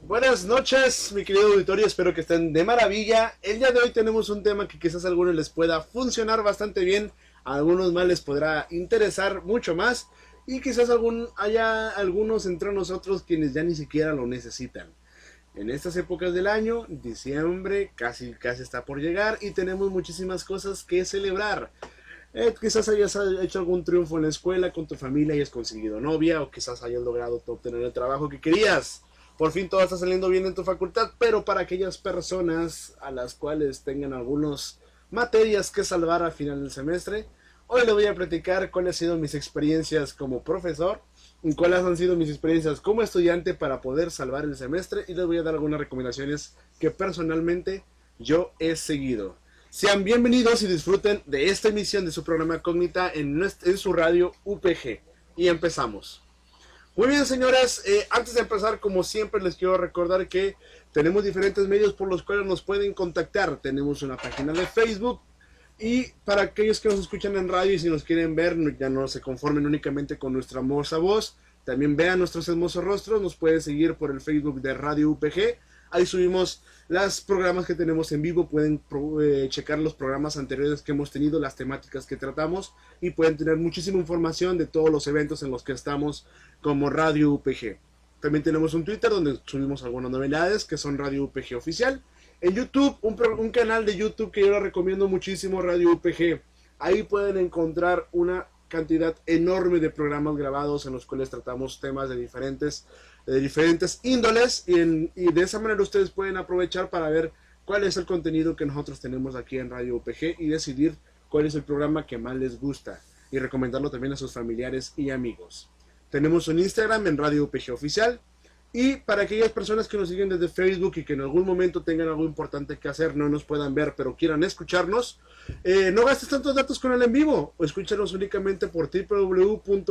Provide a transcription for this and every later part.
Buenas noches, mi querido auditorio, espero que estén de maravilla. El día de hoy tenemos un tema que quizás a algunos les pueda funcionar bastante bien, a algunos más les podrá interesar mucho más, y quizás haya algunos entre nosotros quienes ya ni siquiera lo necesitan. En estas épocas del año, diciembre casi está por llegar y tenemos muchísimas cosas que celebrar. Quizás hayas hecho algún triunfo en la escuela, con tu familia, hayas conseguido novia, o quizás hayas logrado obtener el trabajo que querías. Por fin todo está saliendo bien en tu facultad, pero para aquellas personas a las cuales tengan algunas materias que salvar al final del semestre, hoy les voy a platicar cuáles han sido mis experiencias como profesor y cuáles han sido mis experiencias como estudiante para poder salvar el semestre, y les voy a dar algunas recomendaciones que personalmente yo he seguido. Sean bienvenidos y disfruten de esta emisión de su programa Cognita en su radio UPG. Y empezamos. Muy bien, señores, antes de empezar, como siempre, les quiero recordar que tenemos diferentes medios por los cuales nos pueden contactar. Tenemos una página de Facebook, y para aquellos que nos escuchan en radio y si nos quieren ver, ya no se conformen únicamente con nuestra hermosa voz, también vean nuestros hermosos rostros. Nos pueden seguir por el Facebook de Radio UPG. Ahí subimos los programas que tenemos en vivo, pueden checar los programas anteriores que hemos tenido, las temáticas que tratamos, y pueden tener muchísima información de todos los eventos en los que estamos como Radio UPG. También tenemos un Twitter donde subimos algunas novedades que son Radio UPG Oficial. En YouTube, un canal de YouTube que yo les recomiendo muchísimo, Radio UPG. Ahí pueden encontrar una cantidad enorme de programas grabados en los cuales tratamos temas de diferentes índoles, y de esa manera ustedes pueden aprovechar para ver cuál es el contenido que nosotros tenemos aquí en Radio UPG y decidir cuál es el programa que más les gusta y recomendarlo también a sus familiares y amigos. Tenemos un Instagram en Radio UPG Oficial, y para aquellas personas que nos siguen desde Facebook y que en algún momento tengan algo importante que hacer, no nos puedan ver pero quieran escucharnos, no gastes tantos datos con el en vivo, o escúchanos únicamente por www.upg.mx.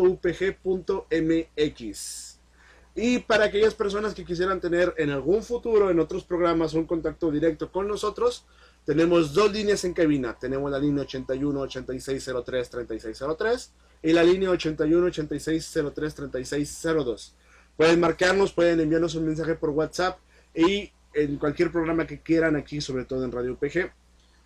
Y para aquellas personas que quisieran tener en algún futuro en otros programas un contacto directo con nosotros, tenemos dos líneas en cabina. Tenemos la línea 81 86 03 36 03 y la línea 81 86 03 36 02. Pueden marcarnos, pueden enviarnos un mensaje por WhatsApp, y en cualquier programa que quieran aquí, sobre todo en Radio UPG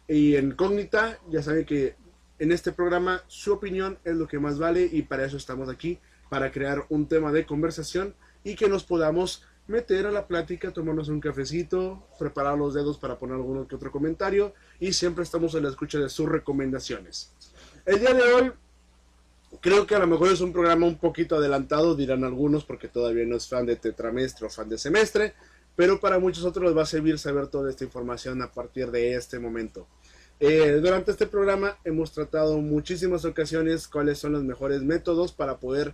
y en Cognita. Ya saben que en este programa su opinión es lo que más vale, y para eso estamos aquí, para crear un tema de conversación y que nos podamos meter a la plática, tomarnos un cafecito, preparar los dedos para poner alguno que otro comentario, y siempre estamos a la escucha de sus recomendaciones. El día de hoy creo que a lo mejor es un programa un poquito adelantado, dirán algunos, porque todavía no es fan de tetramestre o fan de semestre, pero para muchos otros les va a servir saber toda esta información a partir de este momento. Durante este programa hemos tratado en muchísimas ocasiones cuáles son los mejores métodos para poder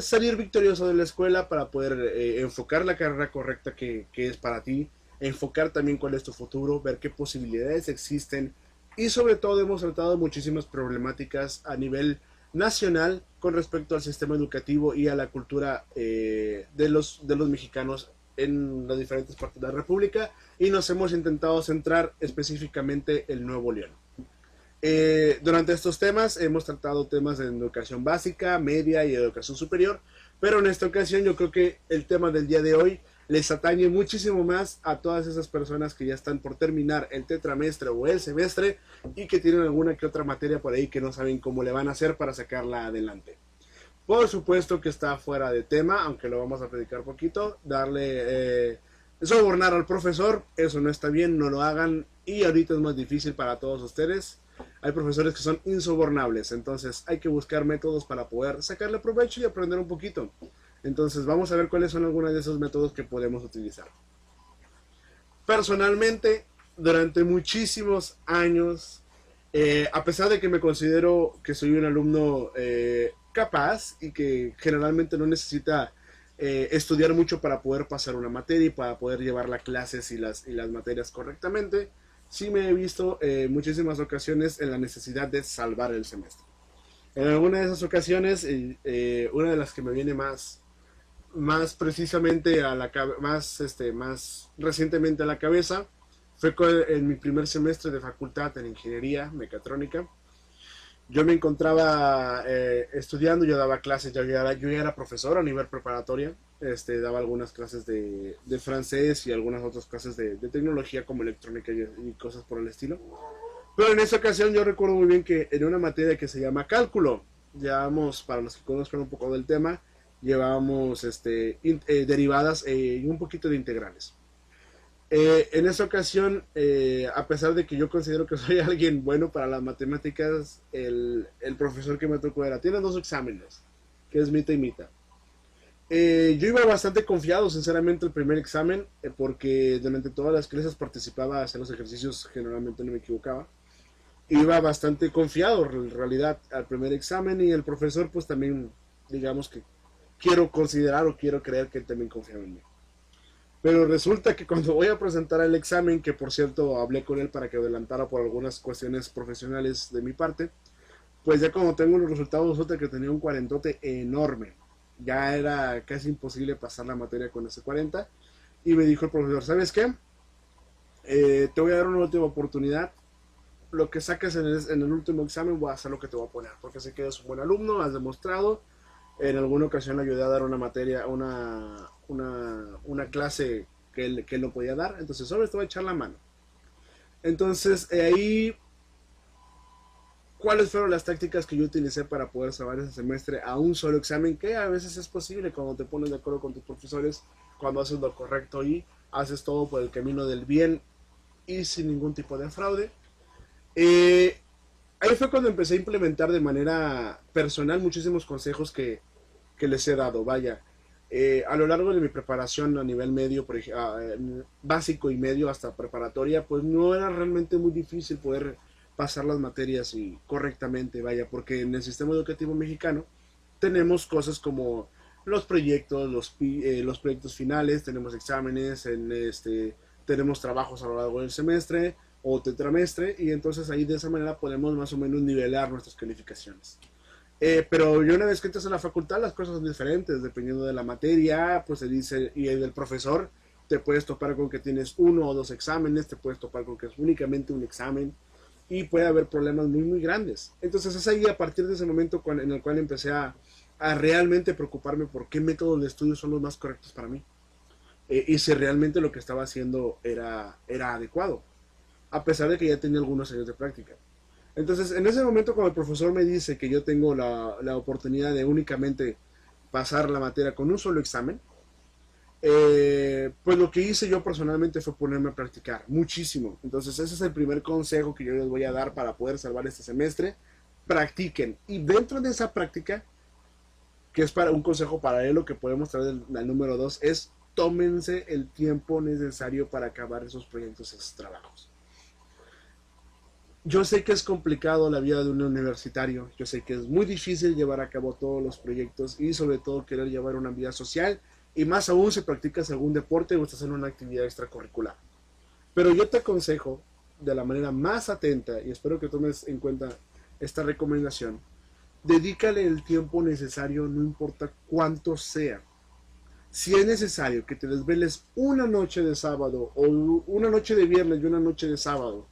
salir victorioso de la escuela, para poder enfocar la carrera correcta que es para ti, enfocar también cuál es tu futuro, ver qué posibilidades existen, y sobre todo hemos tratado muchísimas problemáticas a nivel nacional con respecto al sistema educativo y a la cultura de los mexicanos en las diferentes partes de la República, y nos hemos intentado centrar específicamente en Nuevo León. Durante estos temas hemos tratado temas de educación básica, media y educación superior, pero en esta ocasión yo creo que el tema del día de hoy les atañe muchísimo más a todas esas personas que ya están por terminar el tetramestre o el semestre y que tienen alguna que otra materia por ahí que no saben cómo le van a hacer para sacarla adelante. Por supuesto que está fuera de tema, aunque lo vamos a predicar poquito, sobornar al profesor, eso no está bien, no lo hagan, y ahorita es más difícil para todos ustedes. Hay profesores que son insobornables, entonces hay que buscar métodos para poder sacarle provecho y aprender un poquito. Entonces vamos a ver cuáles son algunos de esos métodos que podemos utilizar. Personalmente, durante muchísimos años, a pesar de que me considero que soy un alumno capaz y que generalmente no necesita estudiar mucho para poder pasar una materia y para poder llevar las clases y las materias correctamente, sí me he visto muchísimas ocasiones en la necesidad de salvar el semestre. En alguna de esas ocasiones, una de las que me viene más precisamente a la más recientemente a la cabeza, fue en mi primer semestre de facultad en ingeniería mecatrónica. Yo me encontraba estudiando, yo daba clases, yo ya era profesor a nivel preparatoria, daba algunas clases de francés y algunas otras clases de tecnología como electrónica y cosas por el estilo. Pero en esa ocasión yo recuerdo muy bien que en una materia que se llama cálculo, llevábamos, para los que conozcan un poco del tema, llevábamos derivadas y un poquito de integrales. En esa ocasión, a pesar de que yo considero que soy alguien bueno para las matemáticas, el profesor que me tocó tiene dos exámenes, que es mitad y mitad. Yo iba bastante confiado, sinceramente, el primer examen, porque durante todas las clases participaba, hacer los ejercicios, generalmente no me equivocaba. Iba bastante confiado, en realidad, al primer examen, y el profesor, pues también, digamos que quiero considerar o quiero creer que él también confiaba en mí. Pero resulta que cuando voy a presentar el examen, que por cierto hablé con él para que adelantara por algunas cuestiones profesionales de mi parte, pues ya cuando tengo los resultados resulta que tenía un cuarentote enorme. Ya era casi imposible pasar la materia con ese 40. Y me dijo el profesor, ¿sabes qué? Te voy a dar una última oportunidad. Lo que saques en el último examen voy a hacer lo que te voy a poner. Porque sé que eres un buen alumno, has demostrado. En alguna ocasión le ayudé a dar una materia, una clase que él no podía dar. Entonces solo te voy a echar la mano. Entonces ahí, ¿cuáles fueron las tácticas que yo utilicé para poder salvar ese semestre a un solo examen? Que a veces es posible cuando te pones de acuerdo con tus profesores, cuando haces lo correcto y haces todo por el camino del bien y sin ningún tipo de fraude. Eh, Ahí fue cuando empecé a implementar de manera personal muchísimos consejos que les he dado. Vaya, a lo largo de mi preparación a nivel medio, básico y medio hasta preparatoria, pues no era realmente muy difícil poder pasar las materias y correctamente, vaya, porque en el sistema educativo mexicano tenemos cosas como los proyectos, los proyectos finales, tenemos exámenes, tenemos trabajos a lo largo del semestre o tetramestre, y entonces ahí de esa manera podemos más o menos nivelar nuestras calificaciones. Pero yo una vez que entras a la facultad las cosas son diferentes, dependiendo de la materia, pues se dice, y del profesor, te puedes topar con que tienes uno o dos exámenes, te puedes topar con que es únicamente un examen, y puede haber problemas muy muy grandes. Entonces es ahí a partir de ese momento en el cual empecé a realmente preocuparme por qué métodos de estudio son los más correctos para mí. Y si realmente lo que estaba haciendo era adecuado, a pesar de que ya tenía algunos años de práctica. Entonces, en ese momento, cuando el profesor me dice que yo tengo la oportunidad de únicamente pasar la materia con un solo examen, pues lo que hice yo personalmente fue ponerme a practicar muchísimo. Entonces, ese es el primer consejo que yo les voy a dar para poder salvar este semestre. Practiquen. Y dentro de esa práctica, que es para un consejo paralelo que podemos traer al número 2, es tómense el tiempo necesario para acabar esos proyectos, esos trabajos. Yo sé que es complicado la vida de un universitario, yo sé que es muy difícil llevar a cabo todos los proyectos y sobre todo querer llevar una vida social, y más aún si practicas algún deporte o estás en una actividad extracurricular. Pero yo te aconsejo de la manera más atenta, y espero que tomes en cuenta esta recomendación: dedícale el tiempo necesario, no importa cuánto sea. Si es necesario que te desveles una noche de sábado o una noche de viernes y una noche de sábado,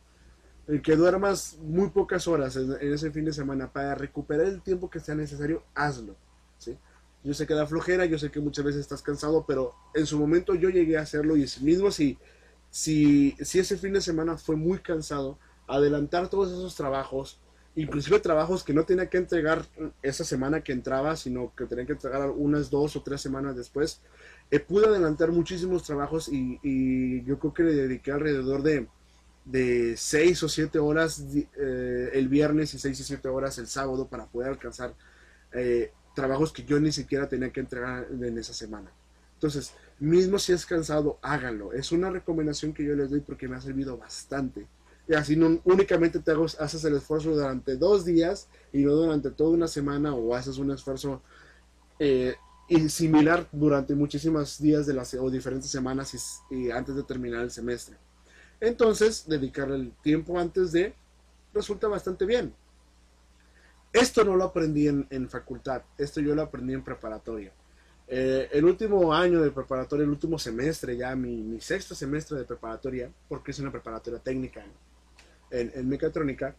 el que duermas muy pocas horas en ese fin de semana para recuperar el tiempo que sea necesario, hazlo, ¿sí? Yo sé que da flojera, yo sé que muchas veces estás cansado, pero en su momento yo llegué a hacerlo, y así mismo si ese fin de semana fue muy cansado, adelantar todos esos trabajos, inclusive trabajos que no tenía que entregar esa semana que entraba, sino que tenía que entregar unas 2 o 3 semanas después, pude adelantar muchísimos trabajos, y yo creo que le dediqué alrededor de 6 o 7 horas el viernes y 6 y 7 horas el sábado para poder alcanzar trabajos que yo ni siquiera tenía que entregar en esa semana. Entonces, mismo si es cansado, háganlo. Es una recomendación que yo les doy porque me ha servido bastante. Y así no únicamente haces el esfuerzo durante 2 días y no durante toda una semana, o haces un esfuerzo eh, similar durante muchísimos días o diferentes semanas y antes de terminar el semestre. Entonces, dedicarle el tiempo antes de resulta bastante bien. Esto no lo aprendí en facultad, esto yo lo aprendí en preparatoria. El último año de preparatoria, el último semestre, ya mi sexto semestre de preparatoria, porque es una preparatoria técnica en mecatrónica,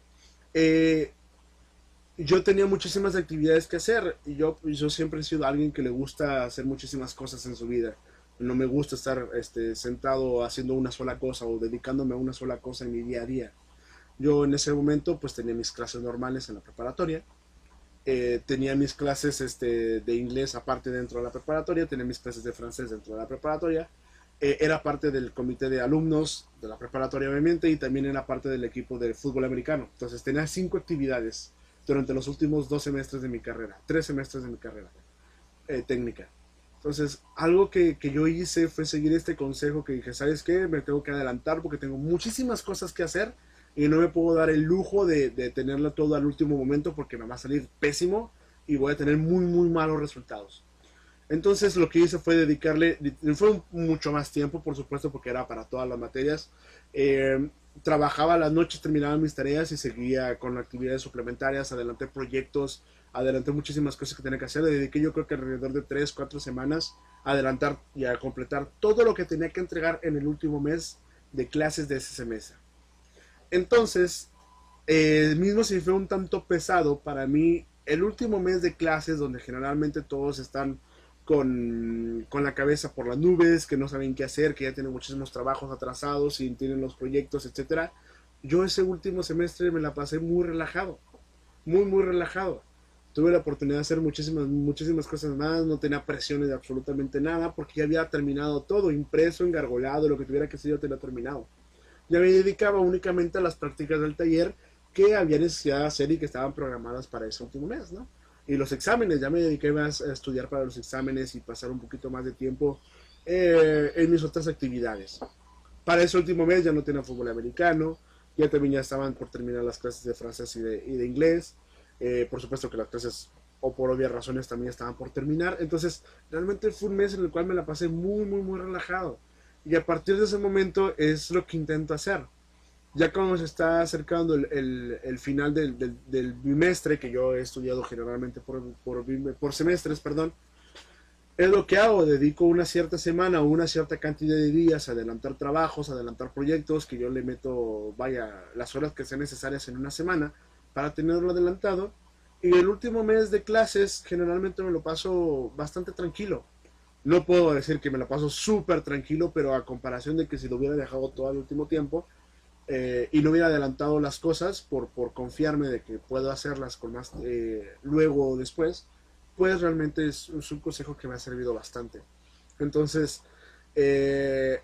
yo tenía muchísimas actividades que hacer y yo siempre he sido alguien que le gusta hacer muchísimas cosas en su vida. No me gusta estar sentado haciendo una sola cosa o dedicándome a una sola cosa en mi día a día. Yo en ese momento pues tenía mis clases normales en la preparatoria, tenía mis clases de inglés aparte dentro de la preparatoria, tenía mis clases de francés dentro de la preparatoria, era parte del comité de alumnos de la preparatoria obviamente y también era parte del equipo de fútbol americano. Entonces tenía 5 actividades durante los últimos 2 semestres de mi carrera, 3 semestres de mi carrera técnica. Entonces, algo que yo hice fue seguir este consejo que dije, ¿sabes qué? Me tengo que adelantar porque tengo muchísimas cosas que hacer y no me puedo dar el lujo de tenerlo todo al último momento porque me va a salir pésimo y voy a tener muy, muy malos resultados. Entonces lo que hice fue dedicarle, fue mucho más tiempo, por supuesto, porque era para todas las materias. Eh, Trabajaba las noches, terminaba mis tareas y seguía con actividades suplementarias, adelanté proyectos, adelanté muchísimas cosas que tenía que hacer. Le dediqué yo creo que alrededor de 3, 4 semanas a adelantar y a completar todo lo que tenía que entregar en el último mes de clases de ese semestre. Entonces, mismo si fue un tanto pesado para mí, el último mes de clases donde generalmente todos están con la cabeza por las nubes, que no saben qué hacer, que ya tienen muchísimos trabajos atrasados y tienen los proyectos, etcétera. Yo ese último semestre me la pasé muy relajado, muy, muy relajado. Tuve la oportunidad de hacer muchísimas, muchísimas cosas más, no tenía presiones de absolutamente nada, porque ya había terminado todo, impreso, engargolado, lo que tuviera que ser, yo tenía terminado. Ya me dedicaba únicamente a las prácticas del taller que había necesidad de hacer y que estaban programadas para ese último mes, ¿no? Y los exámenes, ya me dediqué más a estudiar para los exámenes y pasar un poquito más de tiempo en mis otras actividades. Para ese último mes ya no tenía fútbol americano, ya también ya estaban por terminar las clases de francés y de inglés. Por supuesto que las clases, o por obvias razones, también estaban por terminar. Entonces, realmente fue un mes en el cual me la pasé muy, muy, muy relajado. Y a partir de ese momento es lo que intento hacer. Ya cuando se está acercando el final del bimestre, que yo he estudiado generalmente por semestres, perdón, es lo que hago, dedico una cierta semana o una cierta cantidad de días a adelantar trabajos, a adelantar proyectos, que yo le meto, vaya, las horas que sean necesarias en una semana para tenerlo adelantado. Y el último mes de clases generalmente me lo paso bastante tranquilo. No puedo decir que me la paso súper tranquilo, pero a comparación de que si lo hubiera dejado todo al último tiempo y no hubiera adelantado las cosas por confiarme de que puedo hacerlas con más luego o después, pues realmente es un consejo que me ha servido bastante. Entonces, eh,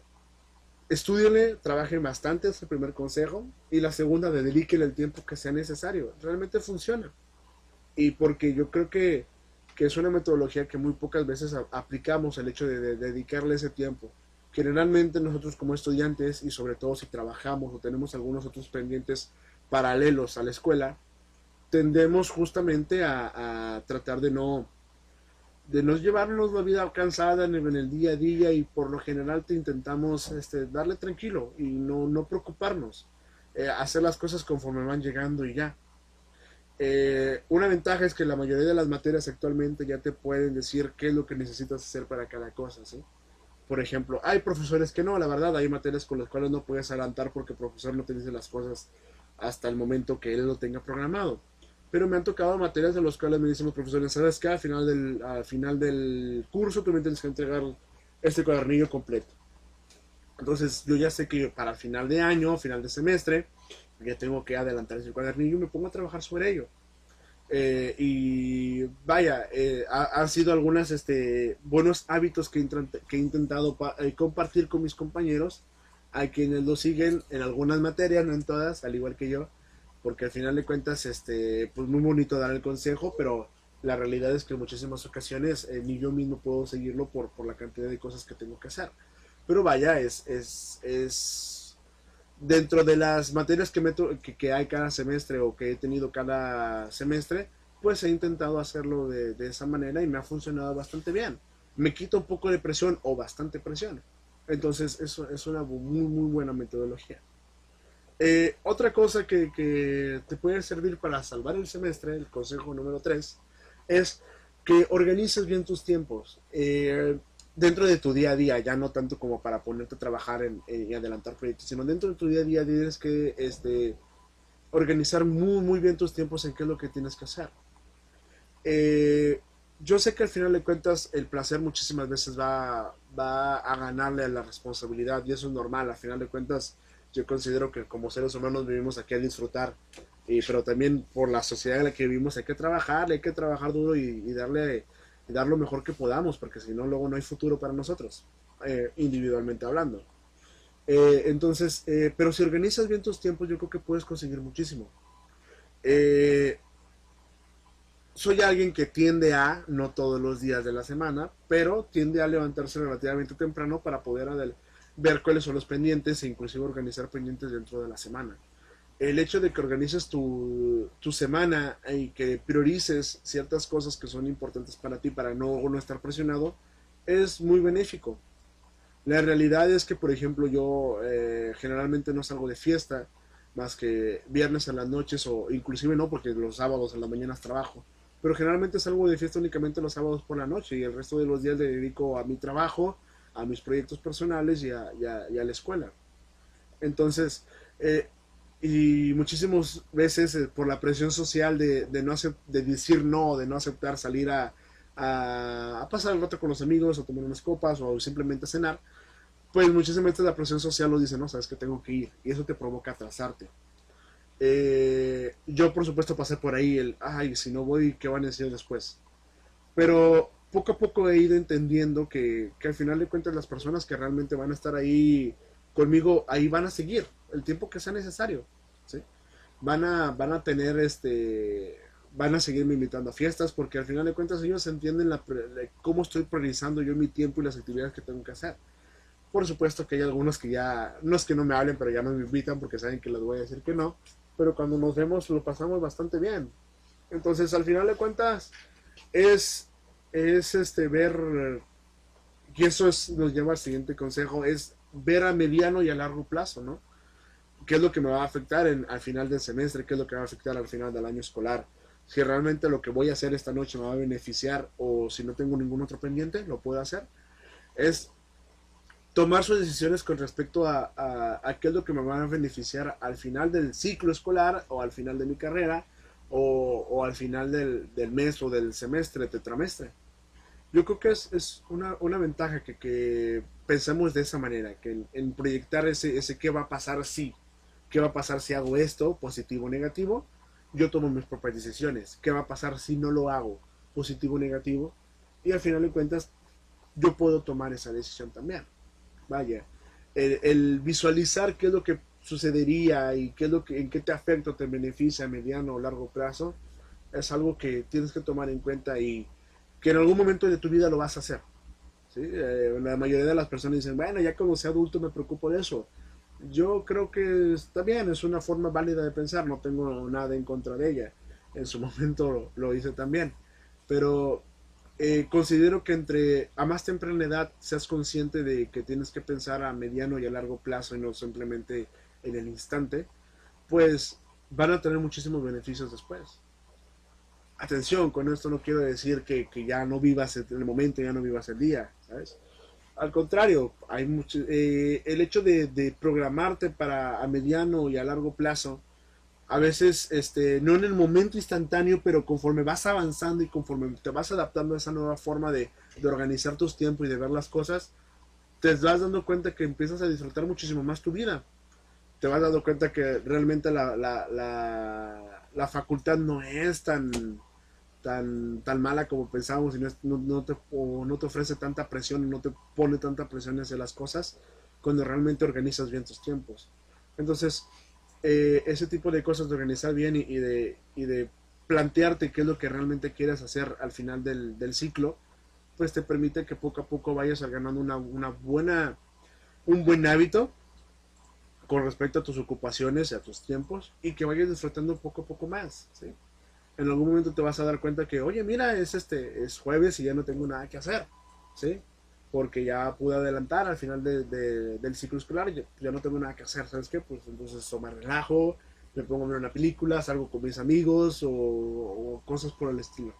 estúdienle, trabajen bastante, es el primer consejo. Y la segunda, dedíquenle el tiempo que sea necesario. Realmente funciona. Y porque yo creo que es una metodología que muy pocas veces aplicamos el hecho de dedicarle ese tiempo. Generalmente nosotros como estudiantes y sobre todo si trabajamos o tenemos algunos otros pendientes paralelos a la escuela, tendemos justamente a tratar de no llevarnos la vida cansada en el día a día y por lo general te intentamos darle tranquilo y no preocuparnos, hacer las cosas conforme van llegando y ya. Una ventaja es que la mayoría de las materias actualmente ya te pueden decir qué es lo que necesitas hacer para cada cosa, ¿sí? Por ejemplo, hay profesores que no, la verdad, hay materias con las cuales no puedes adelantar porque el profesor no te dice las cosas hasta el momento que él lo tenga programado. Pero me han tocado materias de las cuales me dicen los profesores, ¿sabes qué? Al final del curso tú me tienes que entregar este cuadernillo completo. Entonces yo ya sé que para el final de año, final de semestre, ya tengo que adelantar ese cuadernillo y me pongo a trabajar sobre ello. Y vaya, han sido algunos buenos hábitos que he intentado compartir con mis compañeros, a quienes lo siguen en algunas materias, no en todas, al igual que yo, porque al final de cuentas, pues muy bonito dar el consejo, pero la realidad es que en muchísimas ocasiones ni yo mismo puedo seguirlo por la cantidad de cosas que tengo que hacer. Pero vaya, es dentro de las materias que hay cada semestre o que he tenido cada semestre, pues he intentado hacerlo de esa manera y me ha funcionado bastante bien. Me quita un poco de presión o bastante presión. Entonces, eso es una muy, muy buena metodología. Otra cosa que te puede servir para salvar el semestre, el consejo número 3 es que organices bien tus tiempos. Dentro de tu día a día, ya no tanto como para ponerte a trabajar y adelantar proyectos, sino dentro de tu día a día tienes que organizar muy bien tus tiempos en qué es lo que tienes que hacer. Eh, yo sé que al final de cuentas el placer muchísimas veces va a ganarle a la responsabilidad y eso es normal. Al final de cuentas yo considero que como seres humanos vivimos aquí a disfrutar, pero también por la sociedad en la que vivimos hay que trabajar duro y dar lo mejor que podamos, porque si no luego no hay futuro para nosotros, individualmente hablando. Pero si organizas bien tus tiempos yo creo que puedes conseguir muchísimo. Eh, Soy alguien que tiende a, no todos los días de la semana, pero tiende a levantarse relativamente temprano para poder ver cuáles son los pendientes e inclusive organizar pendientes dentro de la semana. El hecho de que organices tu semana y que priorices ciertas cosas que son importantes para ti para no estar presionado es muy benéfico. La realidad es que, por ejemplo, yo generalmente no salgo de fiesta más que viernes en las noches o inclusive no, porque los sábados en las mañanas trabajo. Pero generalmente salgo de fiesta únicamente los sábados por la noche y el resto de los días le dedico a mi trabajo, a mis proyectos personales y a la escuela. Entonces, eh, y muchísimas veces por la presión social de decir no, de no aceptar salir a pasar el rato con los amigos o tomar unas copas o simplemente cenar, pues muchísimas veces la presión social nos dice, no, sabes que tengo que ir y eso te provoca atrasarte. Yo por supuesto pasé por ahí ay, si no voy, ¿qué van a decir después? Pero poco a poco he ido entendiendo que al final de cuentas las personas que realmente van a estar ahí conmigo, ahí van a seguir el tiempo que sea necesario, ¿sí? Van a tener van a seguirme invitando a fiestas porque al final de cuentas ellos entienden cómo estoy priorizando yo mi tiempo y las actividades que tengo que hacer. Por supuesto que hay algunos que ya, no es que no me hablen, pero ya no me invitan porque saben que les voy a decir que no, pero cuando nos vemos lo pasamos bastante bien. Entonces, al final de cuentas, es, ver, y nos lleva al siguiente consejo, es ver a mediano y a largo plazo, ¿no? ¿Qué es lo que me va a afectar al final del semestre? ¿Qué es lo que va a afectar al final del año escolar? Si realmente lo que voy a hacer esta noche me va a beneficiar o si no tengo ningún otro pendiente, lo puedo hacer. Es tomar sus decisiones con respecto a qué es lo que me va a beneficiar al final del ciclo escolar o al final de mi carrera o al final del mes o del semestre, tetramestre. Yo creo que es una ventaja que pensemos de esa manera, que en proyectar ese qué va a pasar si, qué va a pasar si hago esto, positivo o negativo, yo tomo mis propias decisiones, qué va a pasar si no lo hago, positivo o negativo, y al final de cuentas yo puedo tomar esa decisión también. Vaya, el visualizar qué es lo que sucedería y qué es en qué te afecta o te beneficia a mediano o largo plazo, es algo que tienes que tomar en cuenta y que en algún momento de tu vida lo vas a hacer. ¿Sí? La mayoría de las personas dicen, bueno, ya cuando sea adulto me preocupo de eso. Yo creo que está bien, es una forma válida de pensar, no tengo nada en contra de ella. En su momento lo hice también. Pero considero que entre a más temprana edad seas consciente de que tienes que pensar a mediano y a largo plazo y no simplemente en el instante, pues van a tener muchísimos beneficios después. Atención, con esto no quiero decir que ya no vivas el momento, ya no vivas el día, ¿sabes? Al contrario, el hecho de programarte para a mediano y a largo plazo, a veces no en el momento instantáneo, pero conforme vas avanzando y conforme te vas adaptando a esa nueva forma de organizar tus tiempos y de ver las cosas, te vas dando cuenta que empiezas a disfrutar muchísimo más tu vida. Te vas dando cuenta que realmente la facultad no es tan mala como pensábamos y no te ofrece tanta presión y no te pone tanta presión hacia las cosas cuando realmente organizas bien tus tiempos. Entonces, ese tipo de cosas de organizar bien y de plantearte qué es lo que realmente quieres hacer al final del ciclo, pues te permite que poco a poco vayas ganando un buen hábito con respecto a tus ocupaciones y a tus tiempos y que vayas disfrutando poco a poco más, ¿sí? En algún momento te vas a dar cuenta que, oye, mira, es jueves y ya no tengo nada que hacer, ¿sí? Porque ya pude adelantar al final del ciclo escolar, ya no tengo nada que hacer, ¿sabes qué? Pues entonces o me relajo, me pongo a ver una película, salgo con mis amigos o cosas por el estilo.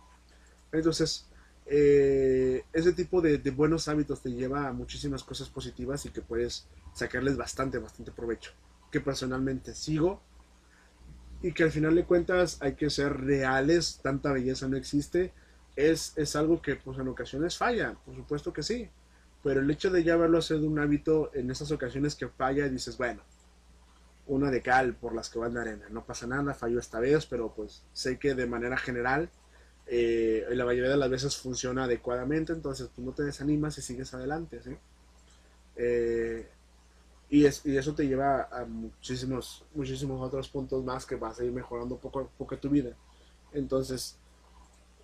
Entonces, ese tipo de buenos hábitos te lleva a muchísimas cosas positivas y que puedes sacarles bastante provecho. Que personalmente sigo y que al final de cuentas hay que ser reales, tanta belleza no existe, es algo que pues en ocasiones falla, por supuesto que sí, pero el hecho de ya haberlo sido un hábito en esas ocasiones que falla, dices, bueno, una de cal por las que van de arena, no pasa nada, falló esta vez, pero pues sé que de manera general la mayoría de las veces funciona adecuadamente, entonces pues no te desanimas y sigues adelante, ¿sí? Eh, y eso te lleva a muchísimos otros puntos más que vas a ir mejorando poco a poco tu vida. Entonces,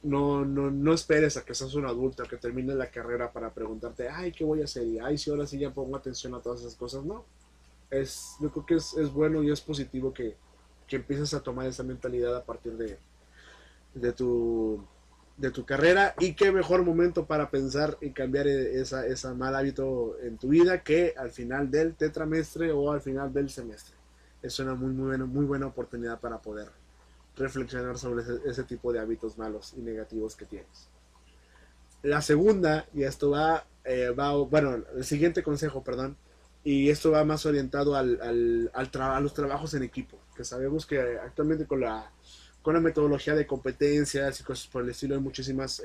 no esperes a que seas un adulto, a que termine la carrera para preguntarte, ay, ¿qué voy a hacer? Y ay, si ahora sí ya pongo atención a todas esas cosas. No, yo creo que es bueno y es positivo que empieces a tomar esa mentalidad a partir de tu, de tu carrera, y qué mejor momento para pensar en cambiar ese mal hábito en tu vida que al final del tetramestre o al final del semestre. Es una muy buena oportunidad para poder reflexionar sobre ese tipo de hábitos malos y negativos que tienes. La segunda, y esto bueno, el siguiente consejo, perdón, y esto va más orientado a los trabajos en equipo, que sabemos que actualmente con la metodología de competencias y cosas por el estilo hay muchísimas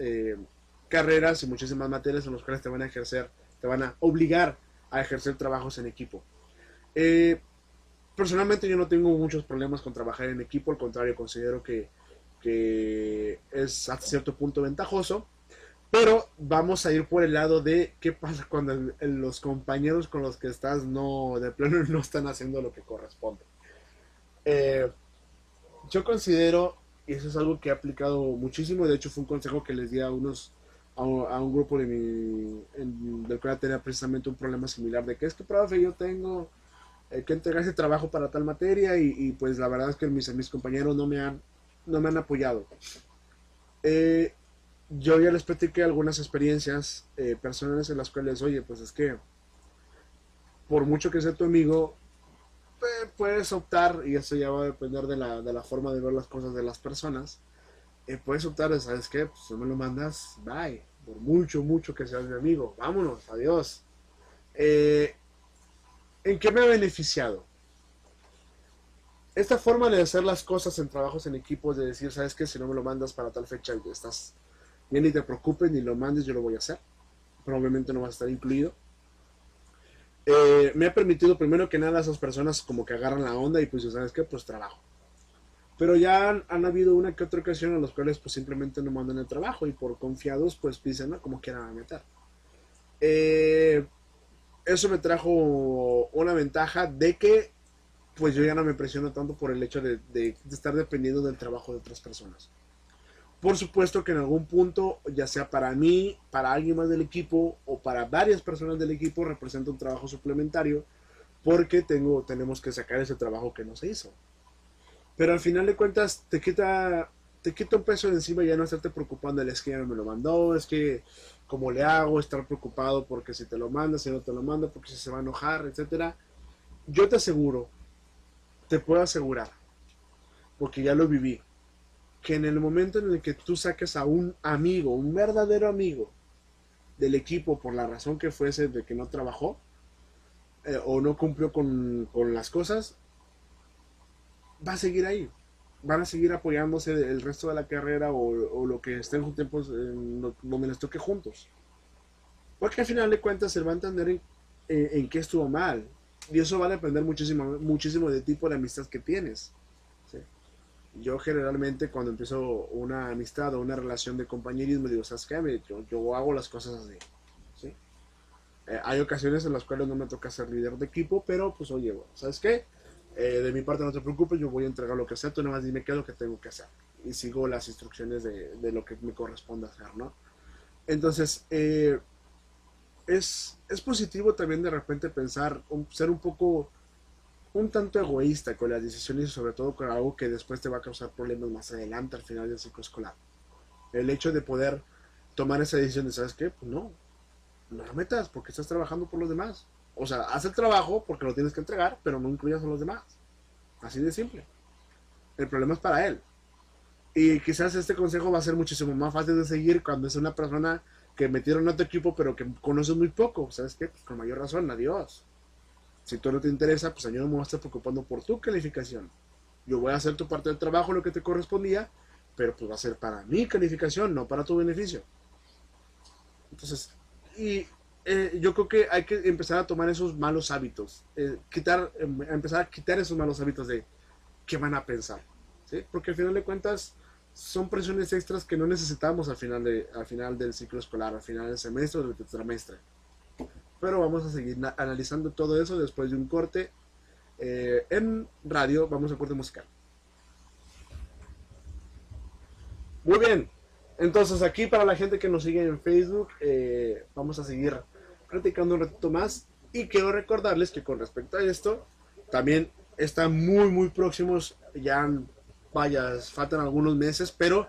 carreras y muchísimas materias en las cuales te van a obligar a ejercer trabajos en equipo. Eh, Personalmente yo no tengo muchos problemas con trabajar en equipo, al contrario, considero que es hasta cierto punto ventajoso, pero vamos a ir por el lado de qué pasa cuando los compañeros con los que estás de plano no están haciendo lo que corresponde. Eh, yo considero, y eso es algo que he aplicado muchísimo, de hecho fue un consejo que les di a un grupo del cual tenía precisamente un problema similar, de que es que, profe, yo tengo que entregar ese trabajo para tal materia y pues la verdad es que mis compañeros no me han apoyado. Eh, yo ya les platiqué algunas experiencias personales en las cuales, oye, pues es que por mucho que sea tu amigo, puedes optar, y eso ya va a depender de la forma de ver las cosas de las personas, puedes optar, ¿sabes qué? Pues no me lo mandas, bye, por mucho que seas mi amigo, vámonos, adiós. Eh, ¿En qué me ha beneficiado? Esta forma de hacer las cosas en trabajos en equipos, de decir, ¿sabes qué? Si no me lo mandas para tal fecha, estás bien, ni te preocupes, ni lo mandes, yo lo voy a hacer. Probablemente no vas a estar incluido. Me ha permitido, primero que nada, a esas personas como que agarran la onda y pues, ¿sabes qué? Pues trabajo. Pero ya han habido una que otra ocasión en las cuales pues simplemente no mandan el trabajo y por confiados pues dicen, no, como quieran meter. Eh, Eso me trajo una ventaja de que pues yo ya no me presiono tanto por el hecho de estar dependiendo del trabajo de otras personas. Por supuesto que en algún punto, ya sea para mí, para alguien más del equipo o para varias personas del equipo, representa un trabajo suplementario porque tenemos que sacar ese trabajo que no se hizo. Pero al final de cuentas te quita un peso de encima, ya no estarte preocupando, es que ya no me lo mandó, es que cómo le hago, estar preocupado porque si te lo manda, si no te lo manda, porque si se va a enojar, etcétera. Yo te puedo asegurar, porque ya lo viví, que en el momento en el que tú saques a un amigo, un verdadero amigo del equipo por la razón que fuese de que no trabajó o no cumplió con las cosas, va a seguir ahí. Van a seguir apoyándose el resto de la carrera o lo que estén tiempos donde les toque juntos. Porque al final de cuentas se va a entender en qué estuvo mal. Y eso va a depender muchísimo del tipo de amistad que tienes. ¿Sí? Yo generalmente cuando empiezo una amistad o una relación de compañerismo digo, ¿sabes qué? Yo hago las cosas así. ¿Sí? Hay ocasiones en las cuales no me toca ser líder de equipo, pero pues oye, bueno, ¿sabes qué? De mi parte no te preocupes, yo voy a entregar lo que sea, tú nada más dime qué es lo que tengo que hacer. Y sigo las instrucciones de lo que me corresponde hacer, ¿no? Entonces, es positivo también de repente pensar, ser un tanto egoísta con las decisiones y sobre todo con algo que después te va a causar problemas más adelante al final del ciclo escolar. El hecho de poder tomar esa decisión de, ¿sabes qué? Pues no la metas porque estás trabajando por los demás. O sea, haz el trabajo porque lo tienes que entregar, pero no incluyas a los demás. Así de simple. El problema es para él. Y quizás este consejo va a ser muchísimo más fácil de seguir cuando es una persona que metieron a tu equipo pero que conoces muy poco. ¿Sabes qué? Pues con mayor razón, adiós. Si tú no te interesa, pues yo no me voy a estar preocupando por tu calificación. yo voy a hacer tu parte del trabajo, lo que te correspondía, pero pues va a ser para mi calificación, no para tu beneficio. Entonces, y yo creo que hay que empezar a tomar esos malos hábitos, empezar a quitar esos malos hábitos de qué van a pensar, ¿sí? Porque al final de cuentas son presiones extras que no necesitamos al final del ciclo escolar, al final del semestre o del trimestre. Pero vamos a seguir analizando todo eso después de un corte en radio. Vamos a corte musical. Muy bien, entonces aquí para la gente que nos sigue en Facebook, vamos a seguir platicando un ratito más. Y quiero recordarles que con respecto a esto, también están muy próximos, ya vayas, faltan algunos meses, pero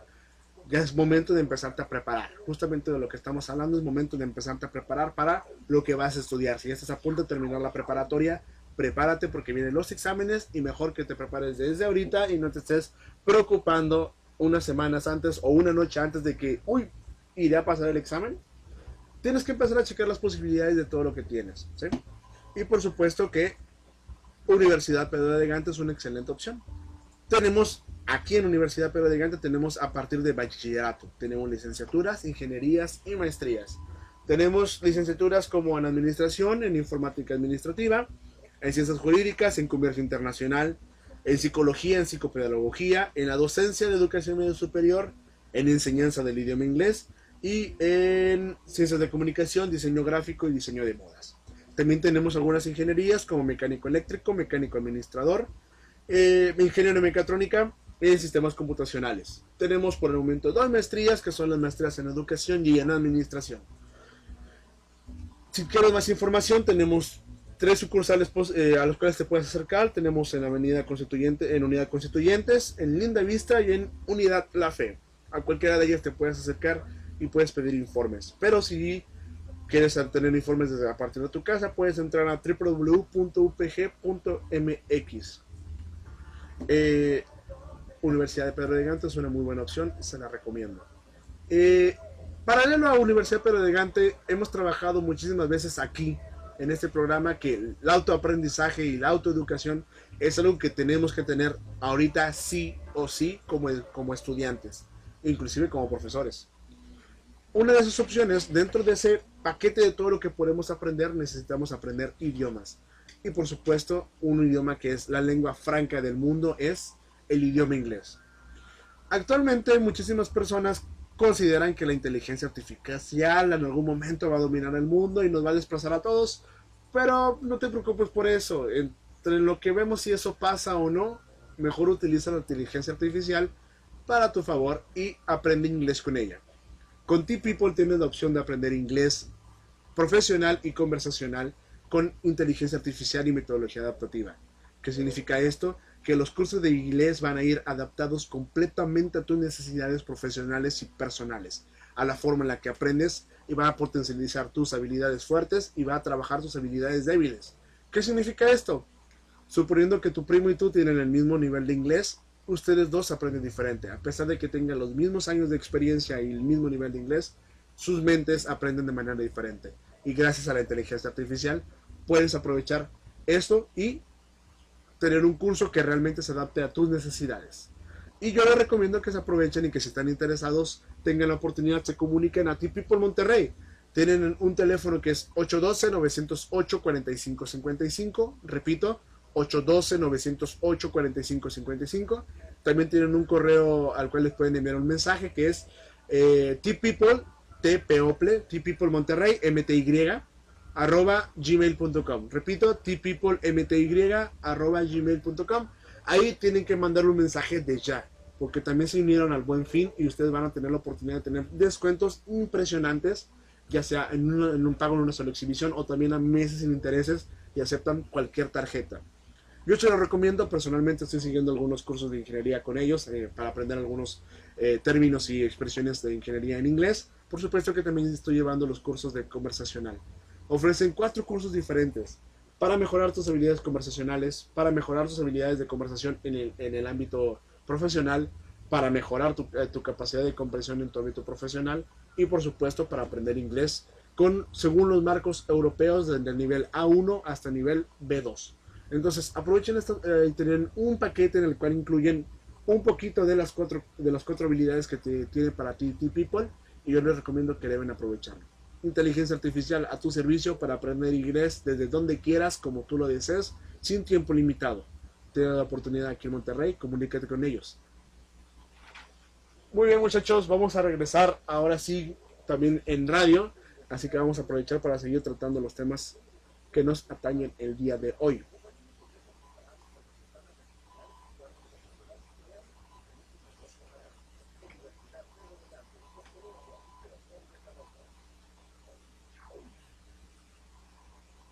ya es momento de empezarte a preparar. Justamente de lo que estamos hablando, es momento de empezarte a preparar para lo que vas a estudiar. Si ya estás a punto de terminar la preparatoria, prepárate porque vienen los exámenes y mejor que te prepares desde ahorita y no te estés preocupando unas semanas antes o una noche antes de que, uy, iré a pasar el examen. Tienes que empezar a checar las posibilidades de todo lo que tienes, ¿sí? Y por supuesto que Universidad Pedro de Gante es una excelente opción. Tenemos aquí en Universidad Pedro de Gante, tenemos a partir de bachillerato, tenemos licenciaturas, ingenierías y maestrías. Tenemos licenciaturas como en administración, en informática administrativa, en ciencias jurídicas, en comercio internacional, en psicología, en psicopedagogía, en la docencia de educación medio superior, en enseñanza del idioma inglés y en ciencias de comunicación, diseño gráfico y diseño de modas. También tenemos algunas ingenierías como mecánico eléctrico, mecánico administrador, ingeniero en mecatrónica en sistemas computacionales. Tenemos por el momento 2 maestrías que son las maestrías en educación y en administración. Si quieres más información, tenemos 3 sucursales a los cuales te puedes acercar. Tenemos en Avenida Constituyente, en Unidad Constituyentes, en Linda Vista y en Unidad La Fe. A cualquiera de ellas te puedes acercar y puedes pedir informes. Pero si quieres obtener informes desde a partir de tu casa, puedes entrar a www.upg.mx. Universidad de Pedro de Gante es una muy buena opción, se la recomiendo. Paralelo a Universidad Pedro de Gante, hemos trabajado muchísimas veces aquí en este programa que el autoaprendizaje y la autoeducación es algo que tenemos que tener ahorita sí o sí como estudiantes, inclusive como profesores. Una de esas opciones, dentro de ese paquete de todo lo que podemos aprender, necesitamos aprender idiomas. Y por supuesto, un idioma que es la lengua franca del mundo es el idioma inglés. Actualmente muchísimas personas consideran que la inteligencia artificial en algún momento va a dominar el mundo y nos va a desplazar a todos, pero no te preocupes por eso. Entre lo que vemos si eso pasa o no, mejor utiliza la inteligencia artificial para tu favor y aprende inglés con ella. Con T-People tienes la opción de aprender inglés profesional y conversacional con inteligencia artificial y metodología adaptativa. ¿Qué significa esto? Que los cursos de inglés van a ir adaptados completamente a tus necesidades profesionales y personales, a la forma en la que aprendes, y va a potencializar tus habilidades fuertes y va a trabajar tus habilidades débiles. ¿Qué significa esto? Suponiendo que tu primo y tú tienen el mismo nivel de inglés, ustedes dos aprenden diferente. A pesar de que tengan los mismos años de experiencia y el mismo nivel de inglés, sus mentes aprenden de manera diferente. Y gracias a la inteligencia artificial, puedes aprovechar esto y tener un curso que realmente se adapte a tus necesidades. Y yo les recomiendo que se aprovechen y que si están interesados, tengan la oportunidad, se comuniquen a T-People Monterrey. Tienen un teléfono que es 812-908-4555. Repito, 812-908-4555. También tienen un correo al cual les pueden enviar un mensaje que es tpeople, tpeoplemonterrey, mty, @gmail.com. Repito, tpeoplemty@gmail.com. Ahí tienen que mandar un mensaje de ya, porque también se unieron al Buen Fin y ustedes van a tener la oportunidad de tener descuentos impresionantes, ya sea en un pago en una sola exhibición o también a meses sin intereses, y aceptan cualquier tarjeta. Yo se lo recomiendo, personalmente estoy siguiendo algunos cursos de ingeniería con ellos para aprender algunos términos y expresiones de ingeniería en inglés. Por supuesto que también estoy llevando los cursos de conversacional. Ofrecen 4 cursos diferentes para mejorar tus habilidades conversacionales, para mejorar tus habilidades de conversación en el ámbito profesional, para mejorar tu capacidad de comprensión en tu ámbito profesional y por supuesto para aprender inglés según los marcos europeos desde el nivel A1 hasta el nivel B2. Entonces aprovechen tienen un paquete en el cual incluyen un poquito de las cuatro habilidades que tiene para ti T-People, y yo les recomiendo que deben aprovecharlo. Inteligencia artificial a tu servicio para aprender inglés desde donde quieras, como tú lo desees, sin tiempo limitado. Te da la oportunidad aquí en Monterrey, comunícate con ellos. Muy bien, muchachos, vamos a regresar ahora sí también en radio, así que vamos a aprovechar para seguir tratando los temas que nos atañen el día de hoy.